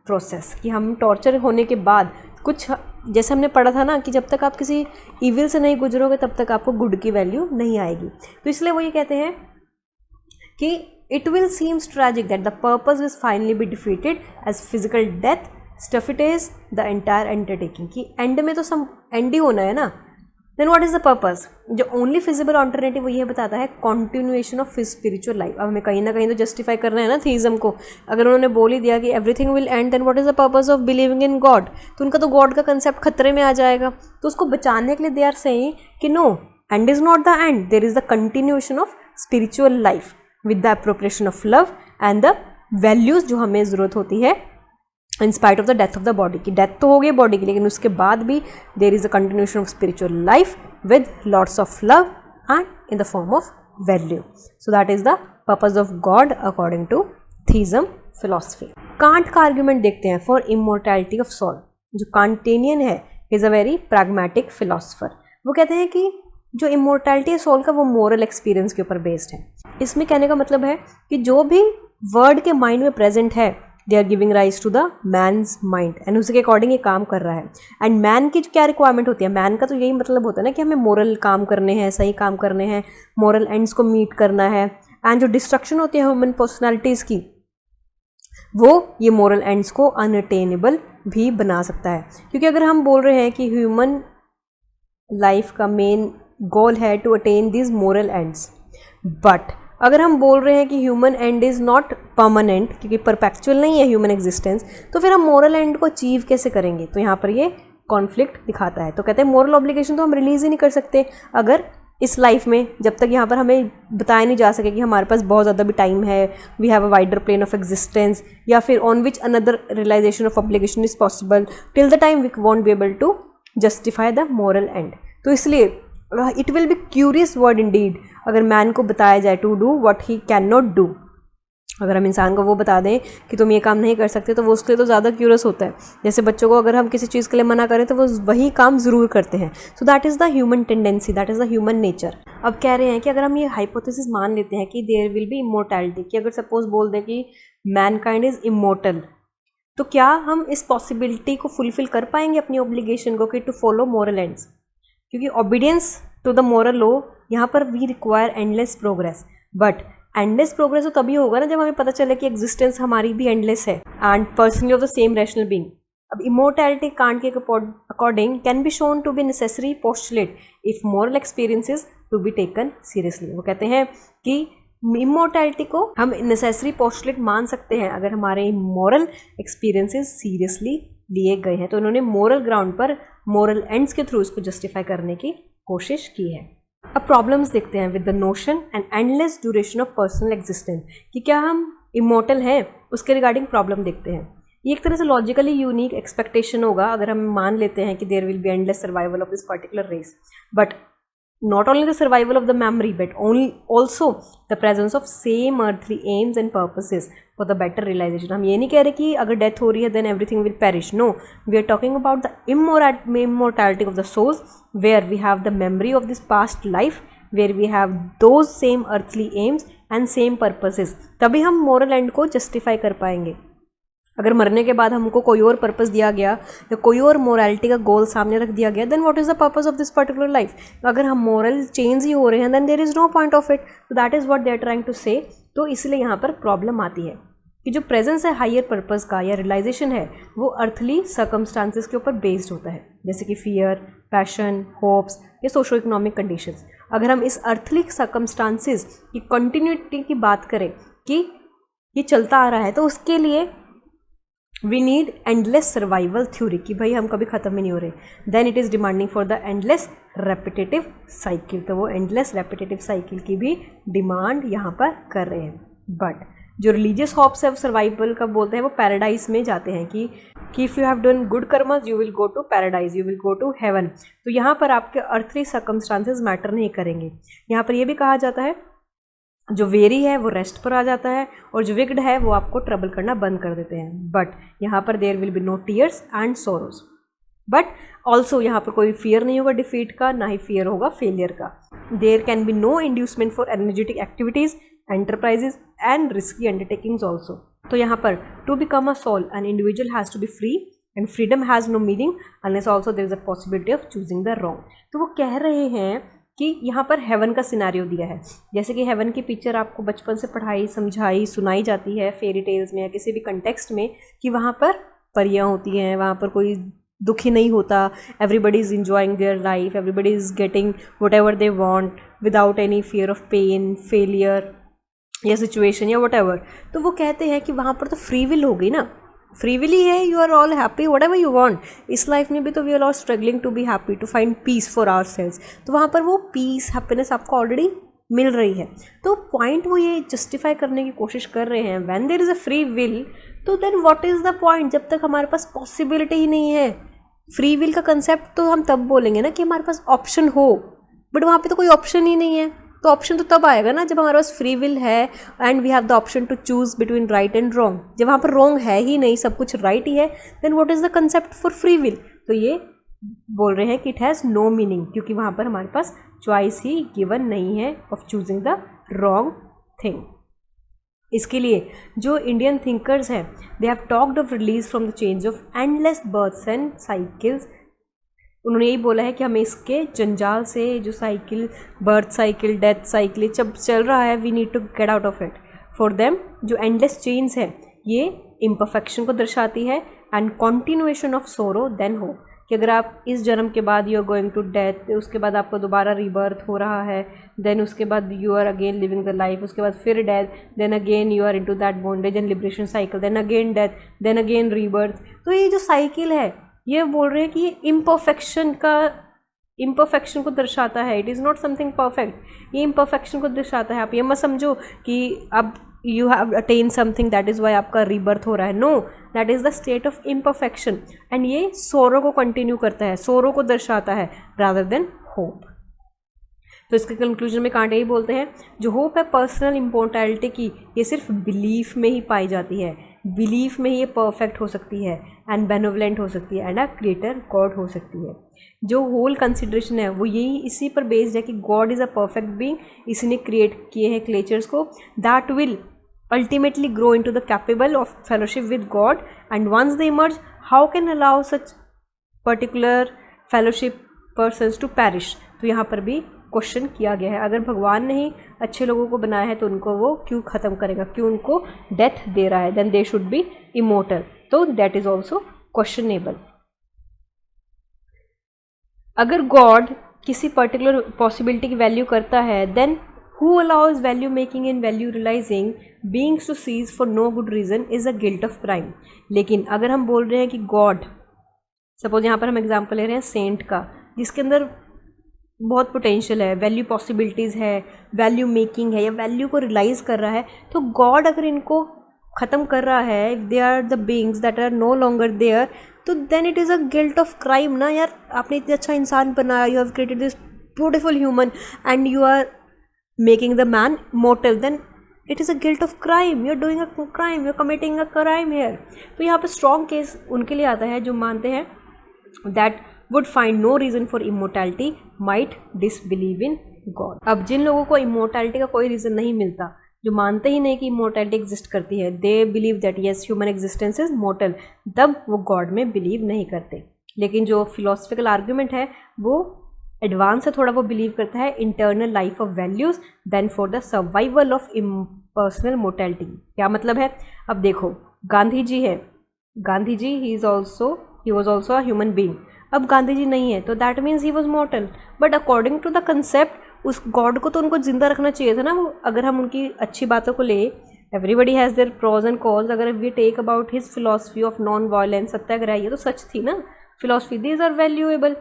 Speaker 1: process, कि हम टॉर्चर होने के बाद कुछ, जैसे हमने पढ़ा था ना कि जब तक आप किसी इविल से नहीं गुजरोगे तब तक आपको गुड की वैल्यू नहीं आएगी। तो इसलिए वो ये कहते हैं कि it will seems tragic that the purpose will finally be defeated as physical death stuff it is the entire undertaking, कि एंड में तो सब एंड ही होना है ना। Then what is the purpose? जो ओनली फिजिबल ऑल्टरनेटिव वो ये बताता है कॉन्टिन्यूएशन ऑफ स्पिरिचुअल लाइफ। अब हमें कहीं ना कहीं तो जस्टिफाई करना है ना थीज़म को। अगर उन्होंने बोल ही दिया कि everything will end, then what is the purpose of believing in God? तो उनका तो गॉड का कंसेप्ट खतरे में आ जाएगा। तो उसको बचाने के लिए दे आर सेइंग कि no, end is not the end, there is the continuation of spiritual life with the appropriation of love and the values जो हमें ज़रूरत होती है in spite of the death of the body, की death तो हो गई बॉडी की, लेकिन उसके बाद भी there is a continuation of spiritual life with lots of love and in the form of value. So that is the purpose of God according to theism philosophy. Can't का argument देखते हैं for immortality of soul। जो कांटेनियन है is a very pragmatic philosopher। वो कहते हैं कि जो इमोर्टैलिटी है सोल का, वो मोरल एक्सपीरियंस के ऊपर बेस्ड है। इसमें कहने का मतलब है कि जो भी वर्ड के माइंड में प्रेजेंट है, they are giving rise to the man's mind, and उसके अकॉर्डिंग ये काम कर रहा है। एंड मैन की क्या रिक्वायरमेंट होती है? मैन का तो यही मतलब होता है ना कि हमें मोरल काम करने हैं, सही काम करने हैं, मोरल एंड्स को मीट करना है। एंड जो डिस्ट्रक्शन होती है ह्यूमन पर्सनैलिटीज़ की, वो ये मोरल एंड्स को अनअटेनेबल भी बना सकता है। क्योंकि अगर हम बोल रहे हैं कि ह्यूमन लाइफ का मेन गोल है to attain this moral ends, but अगर हम बोल रहे हैं कि human end is not permanent, क्योंकि परपेचुअल नहीं है ह्यूमन एग्जिस्टेंस, तो फिर हम मोरल एंड को अचीव कैसे करेंगे? तो यहाँ पर ये कॉन्फ्लिक्ट दिखाता है। तो कहते हैं मोरल ऑब्लिगेशन तो हम रिलीज़ ही नहीं कर सकते अगर इस लाइफ में, जब तक यहाँ पर हमें बताया नहीं जा सके कि हमारे पास बहुत ज़्यादा भी टाइम है, we have a wider plane of existence, या फिर on which another realisation of obligation is possible, till the time we want be able to justify the moral end. तो इसलिए it will be curious word indeed अगर man को बताया जाए to do what he can not do. अगर हम इंसान को वो बता दें कि तुम ये काम नहीं कर सकते, तो वो उसके लिए तो ज़्यादा क्यूरियस होता है। जैसे बच्चों को अगर हम किसी चीज़ के लिए मना करें तो वो वही काम ज़रूर करते हैं। So that is the human tendency, that is the human nature. अब कह रहे हैं कि अगर हम ये हाइपोथेसिस मान लेते हैं कि देयर विल बी इमोर्टैलिटी, कि अगर सपोज बोल दें कि मैन काइंड इज़ इमोर्टल, तो क्या हम इस पॉसिबिलिटी को फुलफिल कर पाएंगे अपनी ऑब्लिगेशन को कि टू फॉलो मोरल एंड्स? क्योंकि obedience to the moral law, यहाँ पर we require endless progress. But endless progress तो तभी होगा ना जब हमें पता चले कि एग्जिस्टेंस हमारी भी एंडलेस है, and personally of the same rational being. अब इमोर्टैलिटी कांट के according can be shown to be necessary postulate if moral experiences to be taken seriously. वो कहते हैं कि इमोर्टैलिटी को हम नेसेसरी पोस्टुलेट मान सकते हैं अगर हमारे मोरल एक्सपीरियंसेस सीरियसली लिए गए हैं। तो उन्होंने मोरल ग्राउंड पर मोरल एंड्स के थ्रू इसको जस्टिफाई करने की कोशिश की है। अब प्रॉब्लम्स देखते हैं with the notion and endless duration of personal existence, कि क्या हम इमोर्टल हैं, उसके रिगार्डिंग प्रॉब्लम देखते हैं। ये एक तरह से लॉजिकली यूनिक एक्सपेक्टेशन होगा अगर हम मान लेते हैं कि there will be endless survival of this particular race, but not only the survival of the memory but only also the presence of same earthly aims and purposes for the better realisation. हम ये नहीं कह रहे कि अगर death हो रही है then everything will perish, no, we are talking about the immortality of the souls, where we have the memory of this past life, where we have those same earthly aims and same purposes. तभी हम moral and को justify कर पाएंगे। अगर मरने के बाद हमको कोई और पर्पस दिया गया या कोई और मोरालिटी का गोल सामने रख दिया गया, then what is the purpose of this particular life. अगर हम मोरल चेंज ही हो रहे हैं then there is no point of it. तो that is what they are trying to say. तो इसलिए यहाँ पर प्रॉब्लम आती है कि जो प्रेजेंस है हायर पर्पस का या रियलाइजेशन है वो अर्थली सर्कमस्टांसिस के ऊपर बेस्ड होता है, जैसे कि फियर, पैशन, होप्स या सोशो इकोनॉमिक कंडीशंस। अगर हम इस अर्थली सर्कमस्टांसिस की कंटिन्यूटी की बात करें कि ये चलता आ रहा है, तो उसके लिए we need endless survival theory कि भाई हम कभी ख़त्म ही नहीं हो रहे। Then it is demanding for the endless repetitive cycle. तो वो एंडलेस रेपिटेटिव साइकिल की भी डिमांड यहाँ पर कर रहे हैं। बट जो रिलीजियस होप्स है सर्वाइवल का बोलते हैं वो पैराडाइज में जाते हैं कि if you have done good karmas you will go to paradise, you will go to heaven. तो यहाँ पर आपके अर्थली सर्कमस्टांसेस मैटर नहीं करेंगे। यहाँ पर यह भी कहा जाता है जो वेरी है वो रेस्ट पर आ जाता है और जो विक्ड है वो आपको ट्रबल करना बंद कर देते हैं। बट यहाँ पर there will be no tears and sorrows. But also यहाँ पर कोई फियर नहीं होगा डिफीट का, ना ही फियर होगा फेलियर का। There can be no inducement for energetic activities, enterprises and risky undertakings also. तो यहाँ पर to become a soul an individual has to be free and freedom has no meaning unless also there is a possibility of choosing the wrong. तो वो कह रहे हैं कि यहाँ पर हेवन का सिनारियो दिया है, जैसे कि हेवन की पिक्चर आपको बचपन से पढ़ाई समझाई सुनाई जाती है फेरी टेल्स में या किसी भी कंटेक्स्ट में कि वहाँ पर परियां होती हैं, वहाँ पर कोई दुखी नहीं होता, everybody is enjoying their life, everybody is getting whatever they want without any fear of pain, failure या सिचुएशन या वट एवर। तो वो कहते हैं कि वहाँ पर तो फ्री विल हो गई ना, फ्री विल ही है, you are all happy whatever you want. इस लाइफ में भी तो we are all struggling to be happy, to find peace for ourselves. तो वहाँ पर वो पीस हैप्पीनेस आपको ऑलरेडी मिल रही है। तो पॉइंट वो ये जस्टिफाई करने की कोशिश कर रहे हैं when there is a free will, तो then what is the point. जब तक हमारे पास पॉसिबिलिटी ही नहीं है, फ्री विल का कंसेप्ट तो हम तब बोलेंगे ना कि हमारे पास ऑप्शन हो, बट वहाँ पे तो कोई ऑप्शन ही नहीं है। तो ऑप्शन तो तब आएगा ना जब हमारे पास फ्री विल है and we have the option to choose between right and wrong. जब वहाँ पर रॉन्ग है ही नहीं, सब कुछ राइट ही है, then what is the concept for free will. तो ये बोल रहे हैं कि इट हैज़ नो मीनिंग, क्योंकि वहाँ पर हमारे पास चॉइस ही गिवन नहीं है of choosing the wrong thing. इसके लिए जो इंडियन थिंकर्स हैं they have talked of release from the change of endless births and cycles. उन्होंने यही बोला है कि हमें इसके जंजाल से, जो cycle, birth cycle, death cycle जब चल रहा है, we need to get out of it. For them जो एंडलेस चेंज है ये इम्परफेक्शन को दर्शाती है and continuation of sorrow then हो, कि अगर आप इस जन्म के बाद you are going to death, उसके बाद आपको दोबारा रीबर्थ हो रहा है, देन उसके बाद you are again living the life, उसके बाद फिर death, then again you are into that bondage and liberation cycle, then again death, then again rebirth. तो ये जो साइकिल है ये बोल रहे हैं कि ये इम्परफेक्शन को दर्शाता है। It is not something perfect, ये इम्परफेक्शन को दर्शाता है। आप ये मत समझो कि अब you have attain something that is why आपका रीबर्थ हो रहा है, no, that is the state of imperfection and ये सोरो को कंटिन्यू करता है, सोरो को दर्शाता है रादर देन होप। तो इसके कंक्लूजन में कांटे ही बोलते हैं जो होप है पर्सनल इम्पोर्टैलिटी की, ये सिर्फ बिलीफ में ही पाई जाती है, बिलीफ में ही ये परफेक्ट हो सकती है एंड बेनोवलेंट हो सकती है एंड अ क्रिएटर गॉड हो सकती है। जो होल कंसिडरेशन है वो यही इसी पर बेस्ड है कि God is a perfect being, इसी ने क्रिएट किए हैं क्रिएचर्स को, that will ultimately grow into the capable of fellowship with God, and once they emerge, how can allow such particular fellowship persons to perish। तो यहाँ पर भी question किया गया है, अगर भगवान ने ही अच्छे लोगों को बनाया है तो उनको वो क्यों ख़त्म करेगा, क्यों उनको डेथ दे रहा है, then they should be immortal. तो दैट इज ऑल्सो क्वेश्चनेबल। अगर गॉड किसी पर्टिकुलर पॉसिबिलिटी की वैल्यू करता है, then who allows value making and value realizing beings to cease for no good reason is a guilt of crime। लेकिन अगर हम बोल रहे हैं कि गॉड, सपोज यहाँ पर हम एग्जांपल ले रहे हैं सेंट का, जिसके अंदर बहुत पोटेंशियल है, वैल्यू पॉसिबिलिटीज़ है, वैल्यू मेकिंग है या वैल्यू को रियलाइज कर रहा है, तो गॉड अगर इनको ख़त्म कर रहा है, if they are the beings that are no longer there, तो then it is a guilt of crime ना यार। आपने इतना अच्छा इंसान बनाया, you have created this beautiful human and you are making the man mortal, then it is a guilt of crime, you are doing a crime, you are committing a crime here. तो यहाँ पर strong case उनके लिए आता है जो मानते हैं that would find no reason for immortality might disbelieve in God. अब जिन लोगों को इमोर्टैलिटी का कोई रीज़न नहीं मिलता, जो मानते ही नहीं कि इमोर्टैलिटी एग्जिस्ट करती है, they believe that yes human existence is mortar, तब वो गॉड में बिलीव नहीं करते। लेकिन जो फिलोसफिकल आर्ग्यूमेंट है वो एडवांस है थोड़ा, वो बिलीव करता है internal life of values then for the survival of impersonal mortality. क्या मतलब है? अब देखो गांधी जी है, Gandhi ji he was also a human being. अब गांधी जी नहीं है तो that means he was mortal, but according to the concept उस गॉड को तो उनको जिंदा रखना चाहिए था ना। वो अगर हम उनकी अच्छी बातों को ले, everybody has their pros and cons. अगर we take about his philosophy of non violence, satyagraha, ये तो सच थी ना फिलोसफी, दीज आर वैल्यूएबल।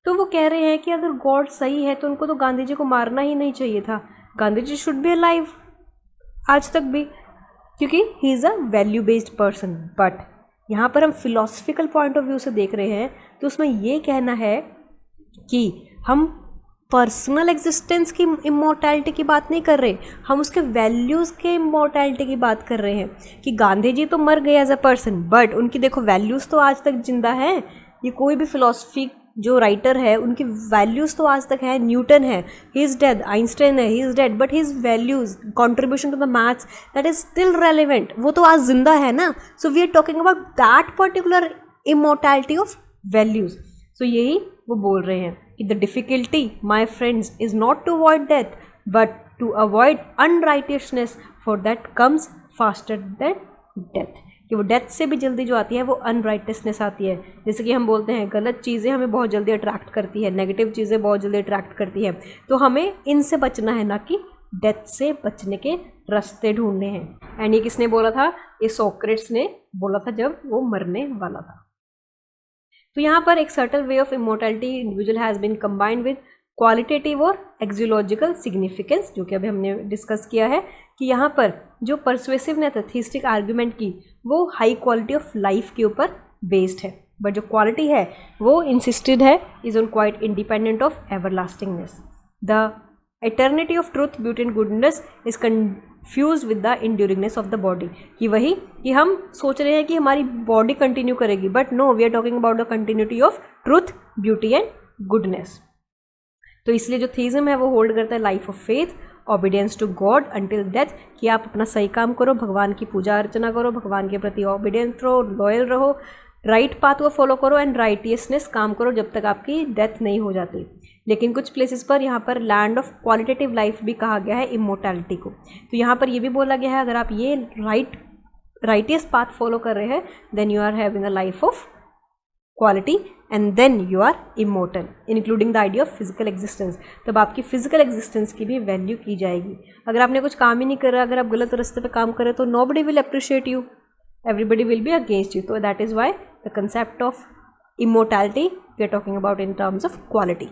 Speaker 1: तो वो कह रहे हैं कि अगर गॉड सही है तो उनको तो गांधी जी को मारना ही नहीं चाहिए था, Gandhi ji should be alive आज तक भी, क्योंकि he is a value based person. But यहाँ पर हम फिलोसफिकल पॉइंट ऑफ व्यू से देख रहे हैं तो उसमें ये कहना है कि हम पर्सनल एग्जिस्टेंस की इमोर्टैलिटी की बात नहीं कर रहे, हम उसके वैल्यूज़ के इमोर्टैलिटी की बात कर रहे हैं कि गांधी जी तो मर गए एज अ पर्सन, बट उनकी देखो वैल्यूज़ तो आज तक जिंदा हैं। ये कोई भी फिलोसफी जो राइटर है उनकी वैल्यूज़ तो आज तक है। न्यूटन है, ही इज़ डेड, आइंस्टाइन है, he is dead, but his values, contribution to the maths, that is still relevant, वो तो आज जिंदा है ना। So we are talking about that particular immortality of values. सो यही वो बोल रहे हैं कि the difficulty my friends is not to avoid death but to avoid unrighteousness, for that comes faster than death. कि वो डेथ से भी जल्दी जो आती है वो अनराइटियसनेस आती है। जैसे कि हम बोलते हैं गलत चीज़ें हमें बहुत जल्दी अट्रैक्ट करती है, नेगेटिव चीज़ें बहुत जल्दी अट्रैक्ट करती है, तो हमें इनसे बचना है, ना कि डेथ से बचने के रास्ते ढूंढने हैं। एंड ये किसने बोला था? ये सोक्रेट्स ने बोला था जब वो मरने वाला था। तो यहाँ पर एक subtle way of immortality individual has been combined with qualitative और एक्जियोलॉजिकल सिग्निफिकेंस, जो कि अभी हमने डिस्कस किया है कि यहाँ पर जो परसुएसिवनेस है थीस्टिक आर्ग्यूमेंट की, वो हाई क्वालिटी ऑफ लाइफ के ऊपर बेस्ड है, बट जो क्वालिटी है वो इंसिस्टेड है is on quite independent of everlastingness. The eternity of truth, beauty and goodness is confuse with the enduringness of the body. कि वही कि हम सोच रहे हैं कि हमारी बॉडी कंटिन्यू करेगी, but no, we are talking about the continuity of truth, beauty and goodness. तो इसलिए जो थीज़म है वो होल्ड करता है life of faith, obedience to God until death, कि आप अपना सही काम करो, भगवान की पूजा अर्चना करो, भगवान के प्रति ओबीडियंट रहो, लॉयल रहो, राइट पाथ को फॉलो करो एंड राइटियसनेस काम करो जब तक आपकी डेथ नहीं हो जाती। लेकिन कुछ प्लेसेस पर यहाँ पर लैंड ऑफ क्वालिटेटिव लाइफ भी कहा गया है इमोर्टैलिटी को। तो यहाँ पर ये भी बोला गया है अगर आप ये राइटियस पाथ फॉलो कर रहे हैं then you are having a life of quality and then you are immortal, including the idea of physical existence. तब आपकी फिजिकल एग्जिस्टेंस की भी वैल्यू की जाएगी। अगर आपने कुछ काम ही नहीं करा, अगर आप गलत रास्ते पे काम करें तो nobody will appreciate you, everybody will be against you. So that is why the concept of immortality we are talking about in terms of quality.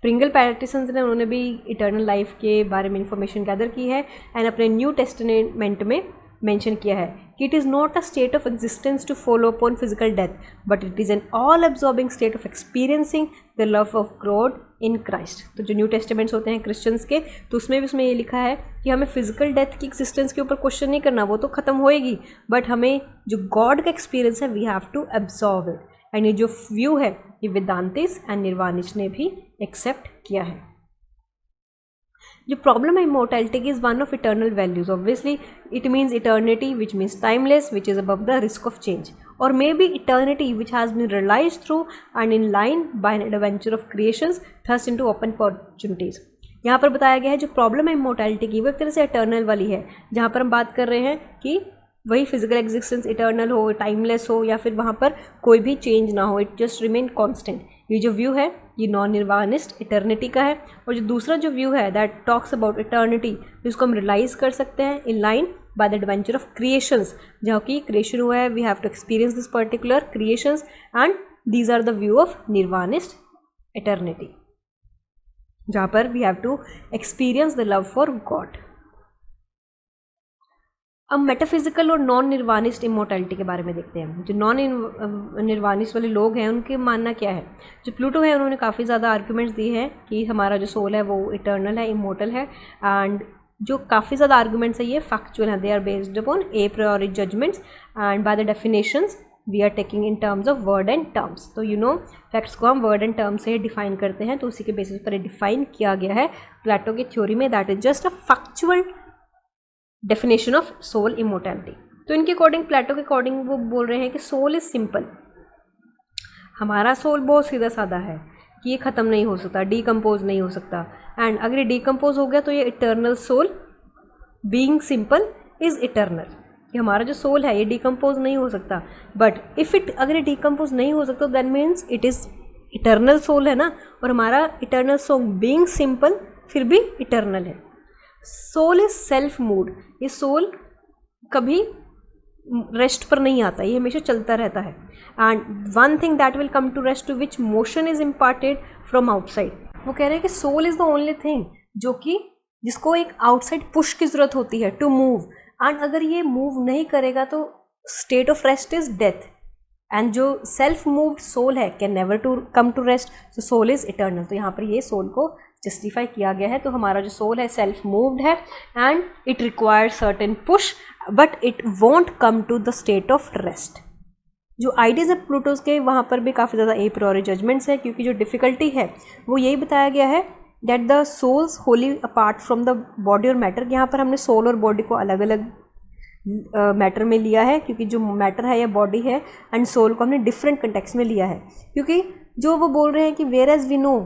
Speaker 1: Pringle Pattinson ने उन्होंने भी इटर्नल लाइफ के बारे में इंफॉर्मेशन गैदर की है and अपने new testament में मेंशन किया है कि it is not a state of existence to follow upon physical death but it is an all absorbing state of experiencing the love of God in Christ. तो जो new टेस्टामेंट्स होते हैं Christians के, तो उसमें ये लिखा है कि हमें फिजिकल डेथ की एक्सिस्टेंस के ऊपर क्वेश्चन नहीं करना, वो तो खत्म होएगी, बट हमें जो गॉड का एक्सपीरियंस है we have to absorb it. And ये जो व्यू है ये वेदांतिस एंड निर्वाणिश ने भी एक्सेप्ट किया है। जो प्रॉब्लम है इमोर्टैलिटी की is one of eternal values. Obviously it means eternity which means timeless which is above the risk of change, or maybe eternity which has been realized through and in line by an adventure of creations thus into open opportunities। यहाँ पर बताया गया है जो problem है immortality की वो एक तरह से इटर्नल वाली है, जहाँ पर हम बात कर रहे हैं कि वही फिजिकल एग्जिस्टेंस इटर्नल हो, टाइमलेस हो, या फिर वहाँ पर कोई भी चेंज ना हो, इट जस्ट रिमेन कॉन्स्टेंट। ये जो व्यू है ये नॉन निर्वाणिस्ट इटर्निटी का है। और जो दूसरा जो व्यू है दैट टॉक्स अबाउट इटर्निटी, जिसको हम रियलाइज कर सकते हैं in line by the adventure of creations, जहाँ की क्रिएशन हुआ है, we have to experience this particular creations and these are the view of nirvanist eternity, जहाँ पर we have to experience the love for God. अब metaphysical और non nirvanist immortality के बारे में देखते हैं। जो नॉन निर्वाणिस्ट वाले लोग हैं उनके मानना क्या है। जो प्लूटो है उन्होंने काफ़ी ज़्यादा आर्ग्यूमेंट्स दिए हैं कि हमारा जो सोल है वो इटर्नल है, इमोर्टल है, एंड जो काफ़ी ज़्यादा आर्गूमेंट्स है ये फैक्चुअल हैं, they are based upon a priori judgements and by the definitions we are taking in terms of word and terms. तो यू नो फैक्ट्स को हम वर्ड एंड टर्म्स से डिफाइन करते हैं, तो उसी के बेसिस पर डिफाइन किया गया है प्लेटो की थ्योरी में। That is just a factual definition of soul immortality. तो इनके अकॉर्डिंग, प्लेटो के अकॉर्डिंग वो बोल रहे हैं कि सोल इज सिंपल, हमारा सोल बहुत सीधा साधा है कि ये ख़त्म नहीं हो सकता, डीकम्पोज नहीं हो सकता, एंड अगर ये डीकम्पोज हो गया तो ये eternal soul being simple is eternal, कि हमारा जो सोल है ये डीकम्पोज नहीं हो सकता। बट इफ़ इट अगर ये डीकम्पोज नहीं हो सकता that means it is eternal soul है ना, और हमारा इटर्नल सोल बीइंग सिंपल फिर भी इटर्नल है। सोल इज सेल्फ मूड, ये सोल कभी रेस्ट पर नहीं आता, ये हमेशा चलता रहता है। And one thing that will come to rest to which motion is imparted from outside. वो कह रहे हैं कि soul is the only thing जो कि जिसको एक आउटसाइड पुश की जरूरत होती है टू मूव, एंड अगर ये मूव नहीं करेगा तो state of rest is death, and जो सेल्फ मूव्ड सोल है can never to come to rest, so soul is eternal. तो यहाँ पर ये सोल को जस्टिफाई किया गया है। तो हमारा जो सोल है सेल्फ मूव्ड है and it requires certain push but it won't come to the state of rest. जो आइडियाज है प्लूटोज के, वहाँ पर भी काफ़ी ज़्यादा ए प्रायोरी जजमेंट्स है, क्योंकि जो डिफ़िकल्टी है वो यही बताया गया है that the souls wholly apart from the body और मैटर। यहाँ पर हमने सोल और बॉडी को अलग अलग मैटर में लिया है, क्योंकि जो मैटर है या बॉडी है, एंड सोल को हमने डिफरेंट कंटेक्स्ट में लिया है, क्योंकि जो वो बोल रहे हैं कि where as we know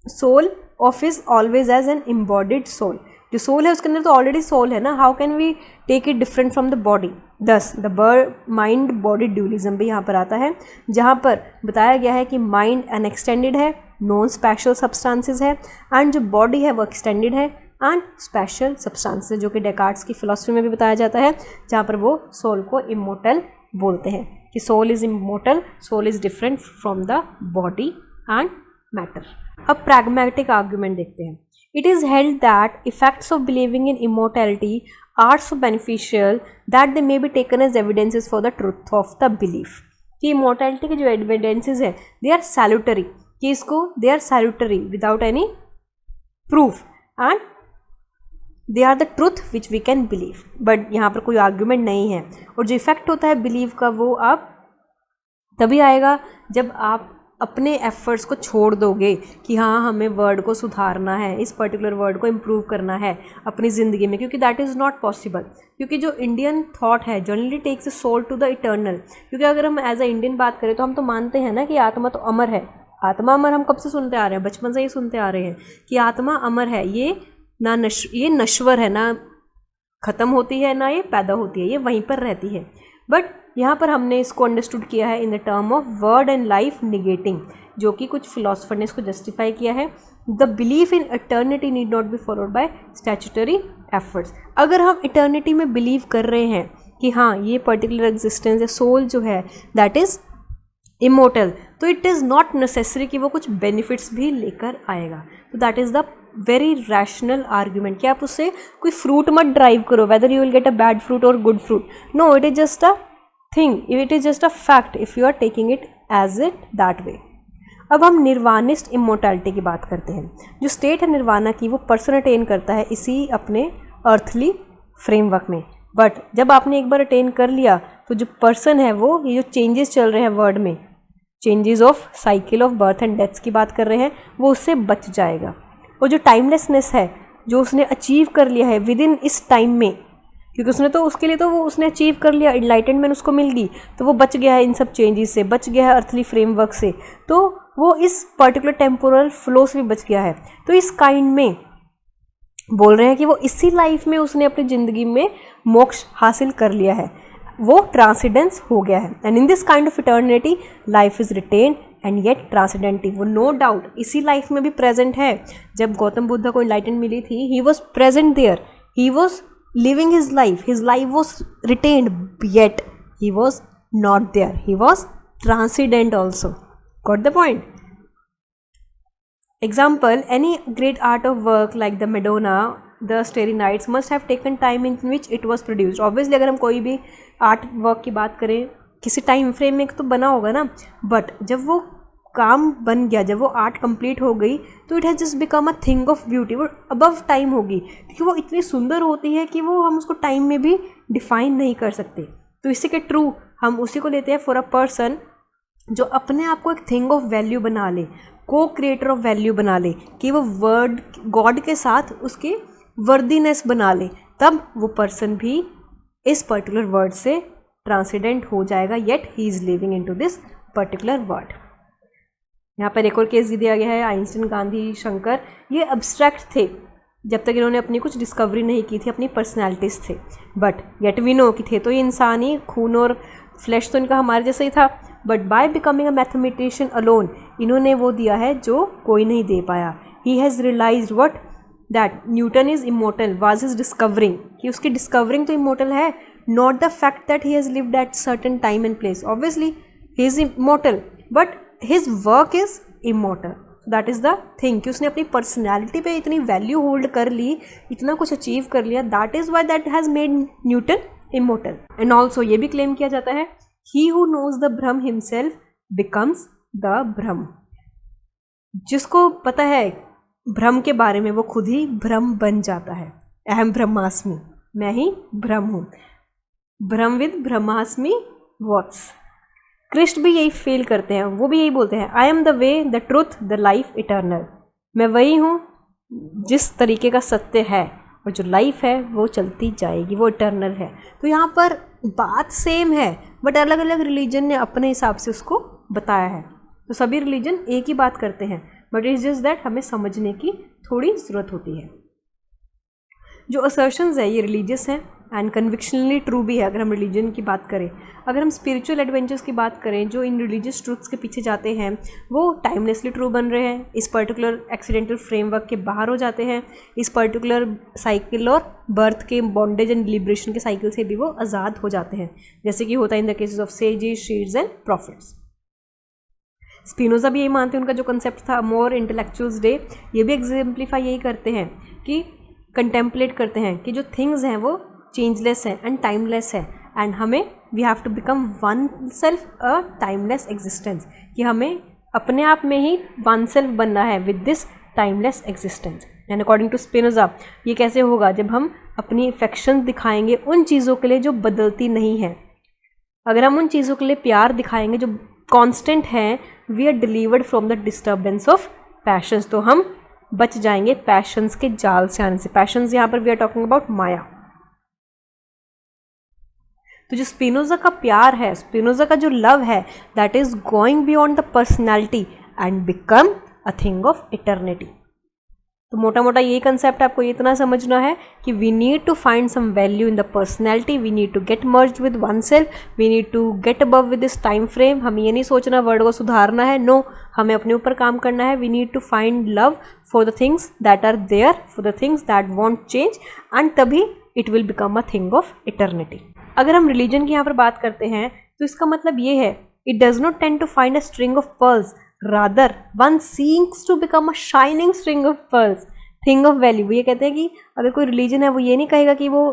Speaker 1: soul of is always as an embodied soul. जो सोल है उसके अंदर तो ऑलरेडी सोल है ना, how can we take it different from the body. Thus the mind body dualism भी यहाँ पर आता है, जहाँ पर बताया गया है कि माइंड अनएक्सटेंडेड है, नॉन स्पेशल सब्सटेंसेस है, एंड जो बॉडी है वो एक्सटेंडेड है एंड स्पेशल सब्सटेंसेस, जो कि डेकार्ट्स की फिलॉसफी में भी बताया जाता है, जहाँ पर वो सोल को इमोर्टल बोलते हैं कि soul is immortal, soul is different from the body and matter. अब प्रैग्मेटिक आर्ग्यूमेंट देखते हैं। It is held that effects of believing in immortality are so beneficial that they may be taken as evidences for the truth of the belief. कि immortality के जो evidences है they are salutary, कि इसको they are salutary without any proof and they are the truth which we can believe. But यहाँ पर कोई argument नहीं है, और जो इफेक्ट होता है बिलीव का वो आप तभी आएगा जब आप अपने एफर्ट्स को छोड़ दोगे कि हाँ हमें वर्ड को सुधारना है, इस पर्टिकुलर वर्ड को इम्प्रूव करना है अपनी ज़िंदगी में, क्योंकि दैट इज़ नॉट पॉसिबल। क्योंकि जो इंडियन थॉट है generally takes the soul to the eternal, क्योंकि अगर हम एज अ इंडियन बात करें तो हम तो मानते हैं ना कि आत्मा तो अमर है। आत्मा अमर हम कब से सुनते आ रहे हैं, बचपन से ही सुनते आ रहे हैं कि आत्मा अमर है, ये ना ये नश्वर है, ना ख़त्म होती है ना ये पैदा होती है, ये वहीं पर रहती है। बट यहाँ पर हमने इसको अंडरस्टूड किया है in the term of word and life negating, जो कि कुछ फिलोसफर ने इसको जस्टिफाई किया है। The belief in eternity need not be followed by statutory efforts. अगर हम इटर्निटी में बिलीव कर रहे हैं कि हाँ ये पर्टिकुलर एग्जिस्टेंस है, सोल जो है दैट इज़ इमोर्टल, तो इट इज़ नॉट नेसेसरी कि वो कुछ बेनिफिट्स भी लेकर आएगा। तो that is the very rational argument कि आप उससे कोई फ्रूट मत ड्राइव करो whether you will get a bad fruit और good fruit. No, it is just a thing, it is just a fact if you are taking it as it that way. अब हम निर्वाणिस्ट immortality की बात करते हैं। जो state है निर्वाणा की वो पर्सन अटेन करता है इसी अपने अर्थली फ्रेमवर्क में। बट जब आपने एक बार अटेन कर लिया तो जो पर्सन है वो ये जो चेंजेस चल रहे हैं वर्ड में, changes of cycle of birth and deaths की बात कर रहे हैं, वो उससे बच जाएगा। और जो टाइमलेसनेस है जो उसने अचीव कर लिया है विद इन इस टाइम में, क्योंकि उसने तो उसके लिए तो वो उसने अचीव कर लिया, इनलाइटनमेंट उसको मिल गई, तो वो बच गया है इन सब चेंजेस से, बच गया है अर्थली फ्रेमवर्क से, तो वो इस पर्टिकुलर टेम्पोरल फ्लो से भी बच गया है। तो इस काइंड में बोल रहे हैं कि वो इसी लाइफ में उसने अपनी ज़िंदगी में मोक्ष हासिल कर लिया है, वो ट्रांसेंडेंस हो गया है। And in this kind of eternity life is retained and yet transcendent. वो नो डाउट इसी लाइफ में भी प्रेजेंट है। जब गौतम बुद्ध को इनलाइटन मिली थी, he was present there, he was living his life was retained, yet he was not there, he was transcendent also. Got the point? Example, any great art of work like the Madonna, the Starry Nights must have taken time in which it was produced. Obviously अगर हम कोई भी art work की बात करें किसी time frame में तो बना होगा ना, बट जब वो काम बन गया, जब वो आर्ट कंप्लीट हो गई तो it has just become a thing of beauty, वो अबव टाइम होगी क्योंकि वो इतनी सुंदर होती है कि वो हम उसको टाइम में भी डिफाइन नहीं कर सकते। तो इसी के ट्रू हम उसी को लेते हैं फॉर अ पर्सन जो अपने आप को एक थिंग ऑफ वैल्यू बना ले, को क्रिएटर ऑफ वैल्यू बना ले, कि वो वर्ड गॉड के साथ उसकी वर्दीनेस बना ले, तब वो पर्सन भी इस पर्टिकुलर वर्ड से ट्रांसेंडेंट हो जाएगा, yet he is living into this particular word. यहाँ पर एक और केस दिया गया है, आइंस्टीन, गांधी, शंकर, ये अब्स्ट्रैक्ट थे जब तक इन्होंने अपनी कुछ डिस्कवरी नहीं की थी, अपनी पर्सनैलिटीज़ थे, बट येट वी नो कि थे तो ये इंसान ही, खून और फ्लैश तो इनका हमारे जैसा ही था, but by becoming a mathematician alone इन्होंने वो दिया है जो कोई नहीं दे पाया। He has realised what that Newton is immortal was his discovering, कि उसकी डिस्कवरिंग तो इमोर्टल है, not the fact that he has lived at certain time and place. Obviously he is immortal but his work is immortal, that is the thing कि उसने अपनी personality पे इतनी value hold कर ली, इतना कुछ अचीव कर लिया, that is Y that has made Newton immortal. And also ये भी क्लेम किया जाता है, he who knows the Brahma himself becomes the ब्रह्म, जिसको पता है ब्रह्म के बारे में वो खुद ही ब्रह्म बन जाता है। अहम ब्रह्मास्मि, मैं ही ब्रह्म हूँ, ब्रह्म विद ब्रह्मास्मि वॉट्स। कृष्ण भी यही फील करते हैं, वो भी यही बोलते हैं, आई am the way the truth the life eternal, मैं वही हूँ जिस तरीके का सत्य है और जो लाइफ है वो चलती जाएगी, वो इटर्नल है। तो यहाँ पर बात सेम है बट अलग अलग रिलीजन ने अपने हिसाब से उसको बताया है। तो सभी रिलीजन एक ही बात करते हैं बट इट्स जस्ट दैट हमें समझने की थोड़ी ज़रूरत होती है। जो असर्शंस है ये रिलीजियस हैं एंड कन्विक्शनली ट्रू भी है। अगर हम रिलीजन की बात करें, अगर हम स्पिरिचुअल एडवेंचर्स की बात करें, जो इन रिलीजियस ट्रूथ्स के पीछे जाते हैं वो टाइमलेसली ट्रू बन रहे हैं, इस पर्टिकुलर एक्सीडेंटल फ्रेमवर्क के बाहर हो जाते हैं, इस पर्टिकुलर साइकिल और बर्थ के बॉन्डेज एंड लिबरेशन के साइकिल से भी वो आज़ाद हो जाते हैं, जैसे कि होता है in the cases of sages, शीड्स and profits. Spinoza भी यही मानते हैं, उनका जो कंसेप्ट था मोर इंटेलेक्चुअल्स डे, ये भी एग्जाम्प्लीफाई यही करते हैं कि कंटेम्पलेट करते हैं कि जो थिंग्स हैं वो चेंजलेस है एंड टाइमलेस है एंड हमें we have to become one self a timeless existence, कि हमें अपने आप में ही वन सेल्फ बनना है with this timeless existence. And according to Spinoza ये कैसे होगा, जब हम अपनी अफेक्शन दिखाएंगे उन चीज़ों के लिए जो बदलती नहीं है। अगर हम उन चीज़ों के लिए प्यार दिखाएंगे जो कांस्टेंट हैं, we are delivered from the disturbance of passions, तो हम बच जाएंगे पैशंस के जाल से आने से। पैशंस यहाँ पर वी आर टॉकिंग अबाउट माया। तो जो स्पिनोजा का प्यार है, स्पिनोजा का जो लव है, that is going beyond the personality and become a thing of eternity. तो मोटा मोटा यही कंसेप्ट आपको इतना समझना है कि we need to find some value in the personality, we need to get merged with one self, we need to get above with this time frame. हमें ये नहीं सोचना वर्ल्ड को सुधारना है, नो, हमें अपने ऊपर काम करना है। We need to find love for the things that are there, for the things that won't change, and तभी it will become a thing of eternity. अगर हम रिलीजन की यहाँ पर बात करते हैं तो इसका मतलब ये है, it does not tend to find a string of pearls, rather one seeks to become a shining string of pearls, thing of value. वो ये कहते हैं कि अगर कोई रिलीजन है वो ये नहीं कहेगा कि वो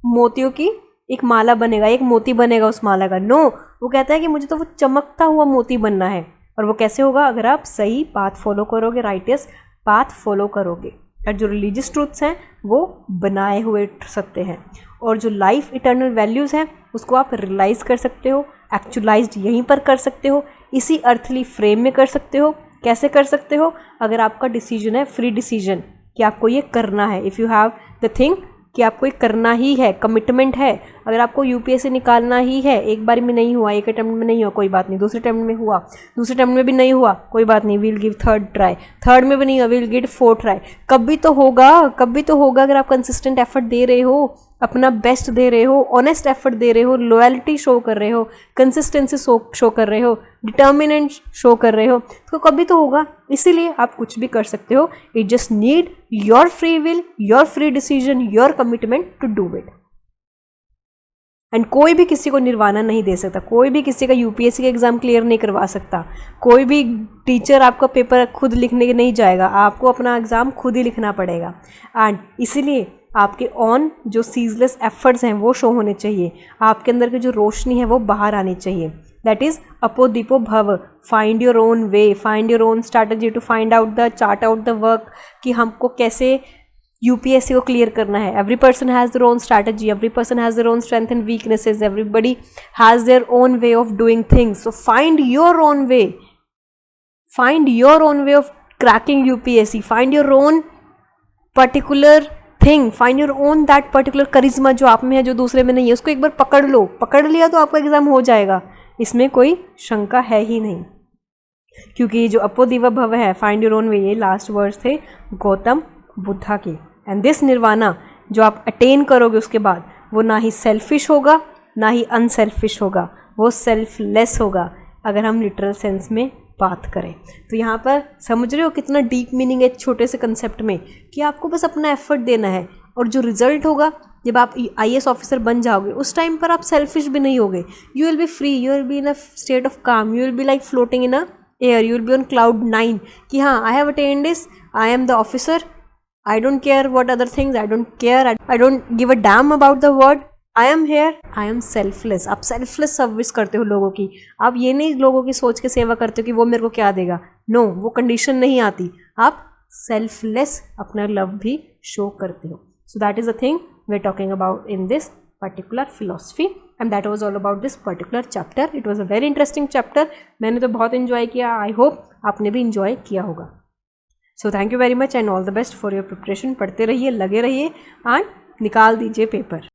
Speaker 1: मोतियों की एक माला बनेगा, एक मोती बनेगा उस माला का, नो, वो कहता है कि मुझे तो वो चमकता हुआ मोती बनना है। और वो कैसे होगा, अगर आप सही पाथ फॉलो करोगे, राइटियस पाथ फॉलो करोगे। और जो रिलीजियस ट्रूथ्स हैं वो बनाए हुए सकते हैं, और जो लाइफ इटर्नल वैल्यूज़ हैं उसको आप रियलाइज़ कर सकते हो, एक्चुअलाइज्ड यहीं पर कर सकते हो, इसी अर्थली फ्रेम में कर सकते हो। कैसे कर सकते हो, अगर आपका डिसीजन है फ्री डिसीजन कि आपको ये करना है, if you have the thing कि आपको ये करना ही है, कमिटमेंट है। अगर आपको यूपीएससी निकालना ही है, एक बार में नहीं हुआ, एक अटेम्प्ट में नहीं हुआ, कोई बात नहीं, दूसरे अटेम्प्ट में हुआ, दूसरे अटेम्प्ट में भी नहीं हुआ, कोई बात नहीं, we'll give third try, third में भी नहीं हुआ, वील गिव फोर्थ ट्राई, कभी तो होगा, कभी तो होगा। अगर आप कंसिस्टेंट एफर्ट दे रहे हो, अपना बेस्ट दे रहे हो, ऑनेस्ट एफर्ट दे रहे हो, लॉयल्टी शो कर रहे हो, कंसिस्टेंसी शो कर रहे हो, डिटर्मिनेंट शो कर रहे हो, तो कभी तो होगा। इसीलिए आप कुछ भी कर सकते हो, it just need your free will, your free decision, your commitment to do it. And कोई भी किसी को निर्वाणा नहीं दे सकता, कोई भी किसी का यूपीएससी का एग्जाम क्लियर नहीं करवा सकता, कोई भी टीचर आपका पेपर खुद लिखने के नहीं जाएगा, आपको अपना एग्ज़ाम खुद ही लिखना पड़ेगा। एंड इसीलिए आपके ऑन जो सीजलेस एफर्ट्स हैं वो शो होने चाहिए, आपके अंदर की जो रोशनी है वो बाहर आनी चाहिए। दैट इज अपो दीपो भव, find your own way, find your own strategy to find out the chart out the work, कि हमको कैसे यूपीएससी को क्लियर करना है. Every person has their own strategy, every person has their own strength and weaknesses, everybody has their own way of doing things. So find your own way, find your own way of cracking UPSC, find your own particular thing, find your own that particular charisma जो आप में है, जो दूसरे में नहीं है, उसको एक बार पकड़ लो. पकड़ लिया तो आपका एग्जाम हो जाएगा, इसमें कोई शंका है ही नहीं. क्योंकि जो अपो दीपो भव है, फाइंड योर ओन वे, ये लास्ट वर्ड्स थे गौतम बुद्धा के. एंड दिस निर्वाणा जो आप अटेन करोगे उसके बाद, वो ना ही सेल्फिश होगा ना ही अनसेल्फिश होगा, वो सेल्फलेस होगा अगर हम लिटरल सेंस में बात करें. तो यहाँ पर समझ रहे हो कितना डीप मीनिंग है एक छोटे से कंसेप्ट में, कि आपको बस अपना एफर्ट देना है, और जो रिजल्ट होगा जब आप IAS ऑफिसर बन जाओगे उस टाइम पर आप सेल्फिश भी नहीं होगे. You will be free, you will be in a state of calm, you will be like floating in a air, you will be on cloud 9 कि हाँ I have attend this, I am the officer, I don't care what other things, I don't care, I don't give a damn about the world, I am here, I am selfless. आप selfless service करते हो लोगों की. आप ये नहीं लोगों की सोच के सेवा करते हो कि वो मेरे को क्या देगा. नो, वो कंडीशन नहीं आती. आप सेल्फलेस अपना लव भी शो करते हो. So that is a thing we are talking about in this particular philosophy, and that was all about this particular chapter. It was a very interesting chapter. मैंने तो बहुत इन्जॉय किया. I hope आपने भी enjoy किया होगा. So thank you very much and all the best for your preparation. पढ़ते रहिए, लगे रहिए एंड निकाल दीजिए पेपर.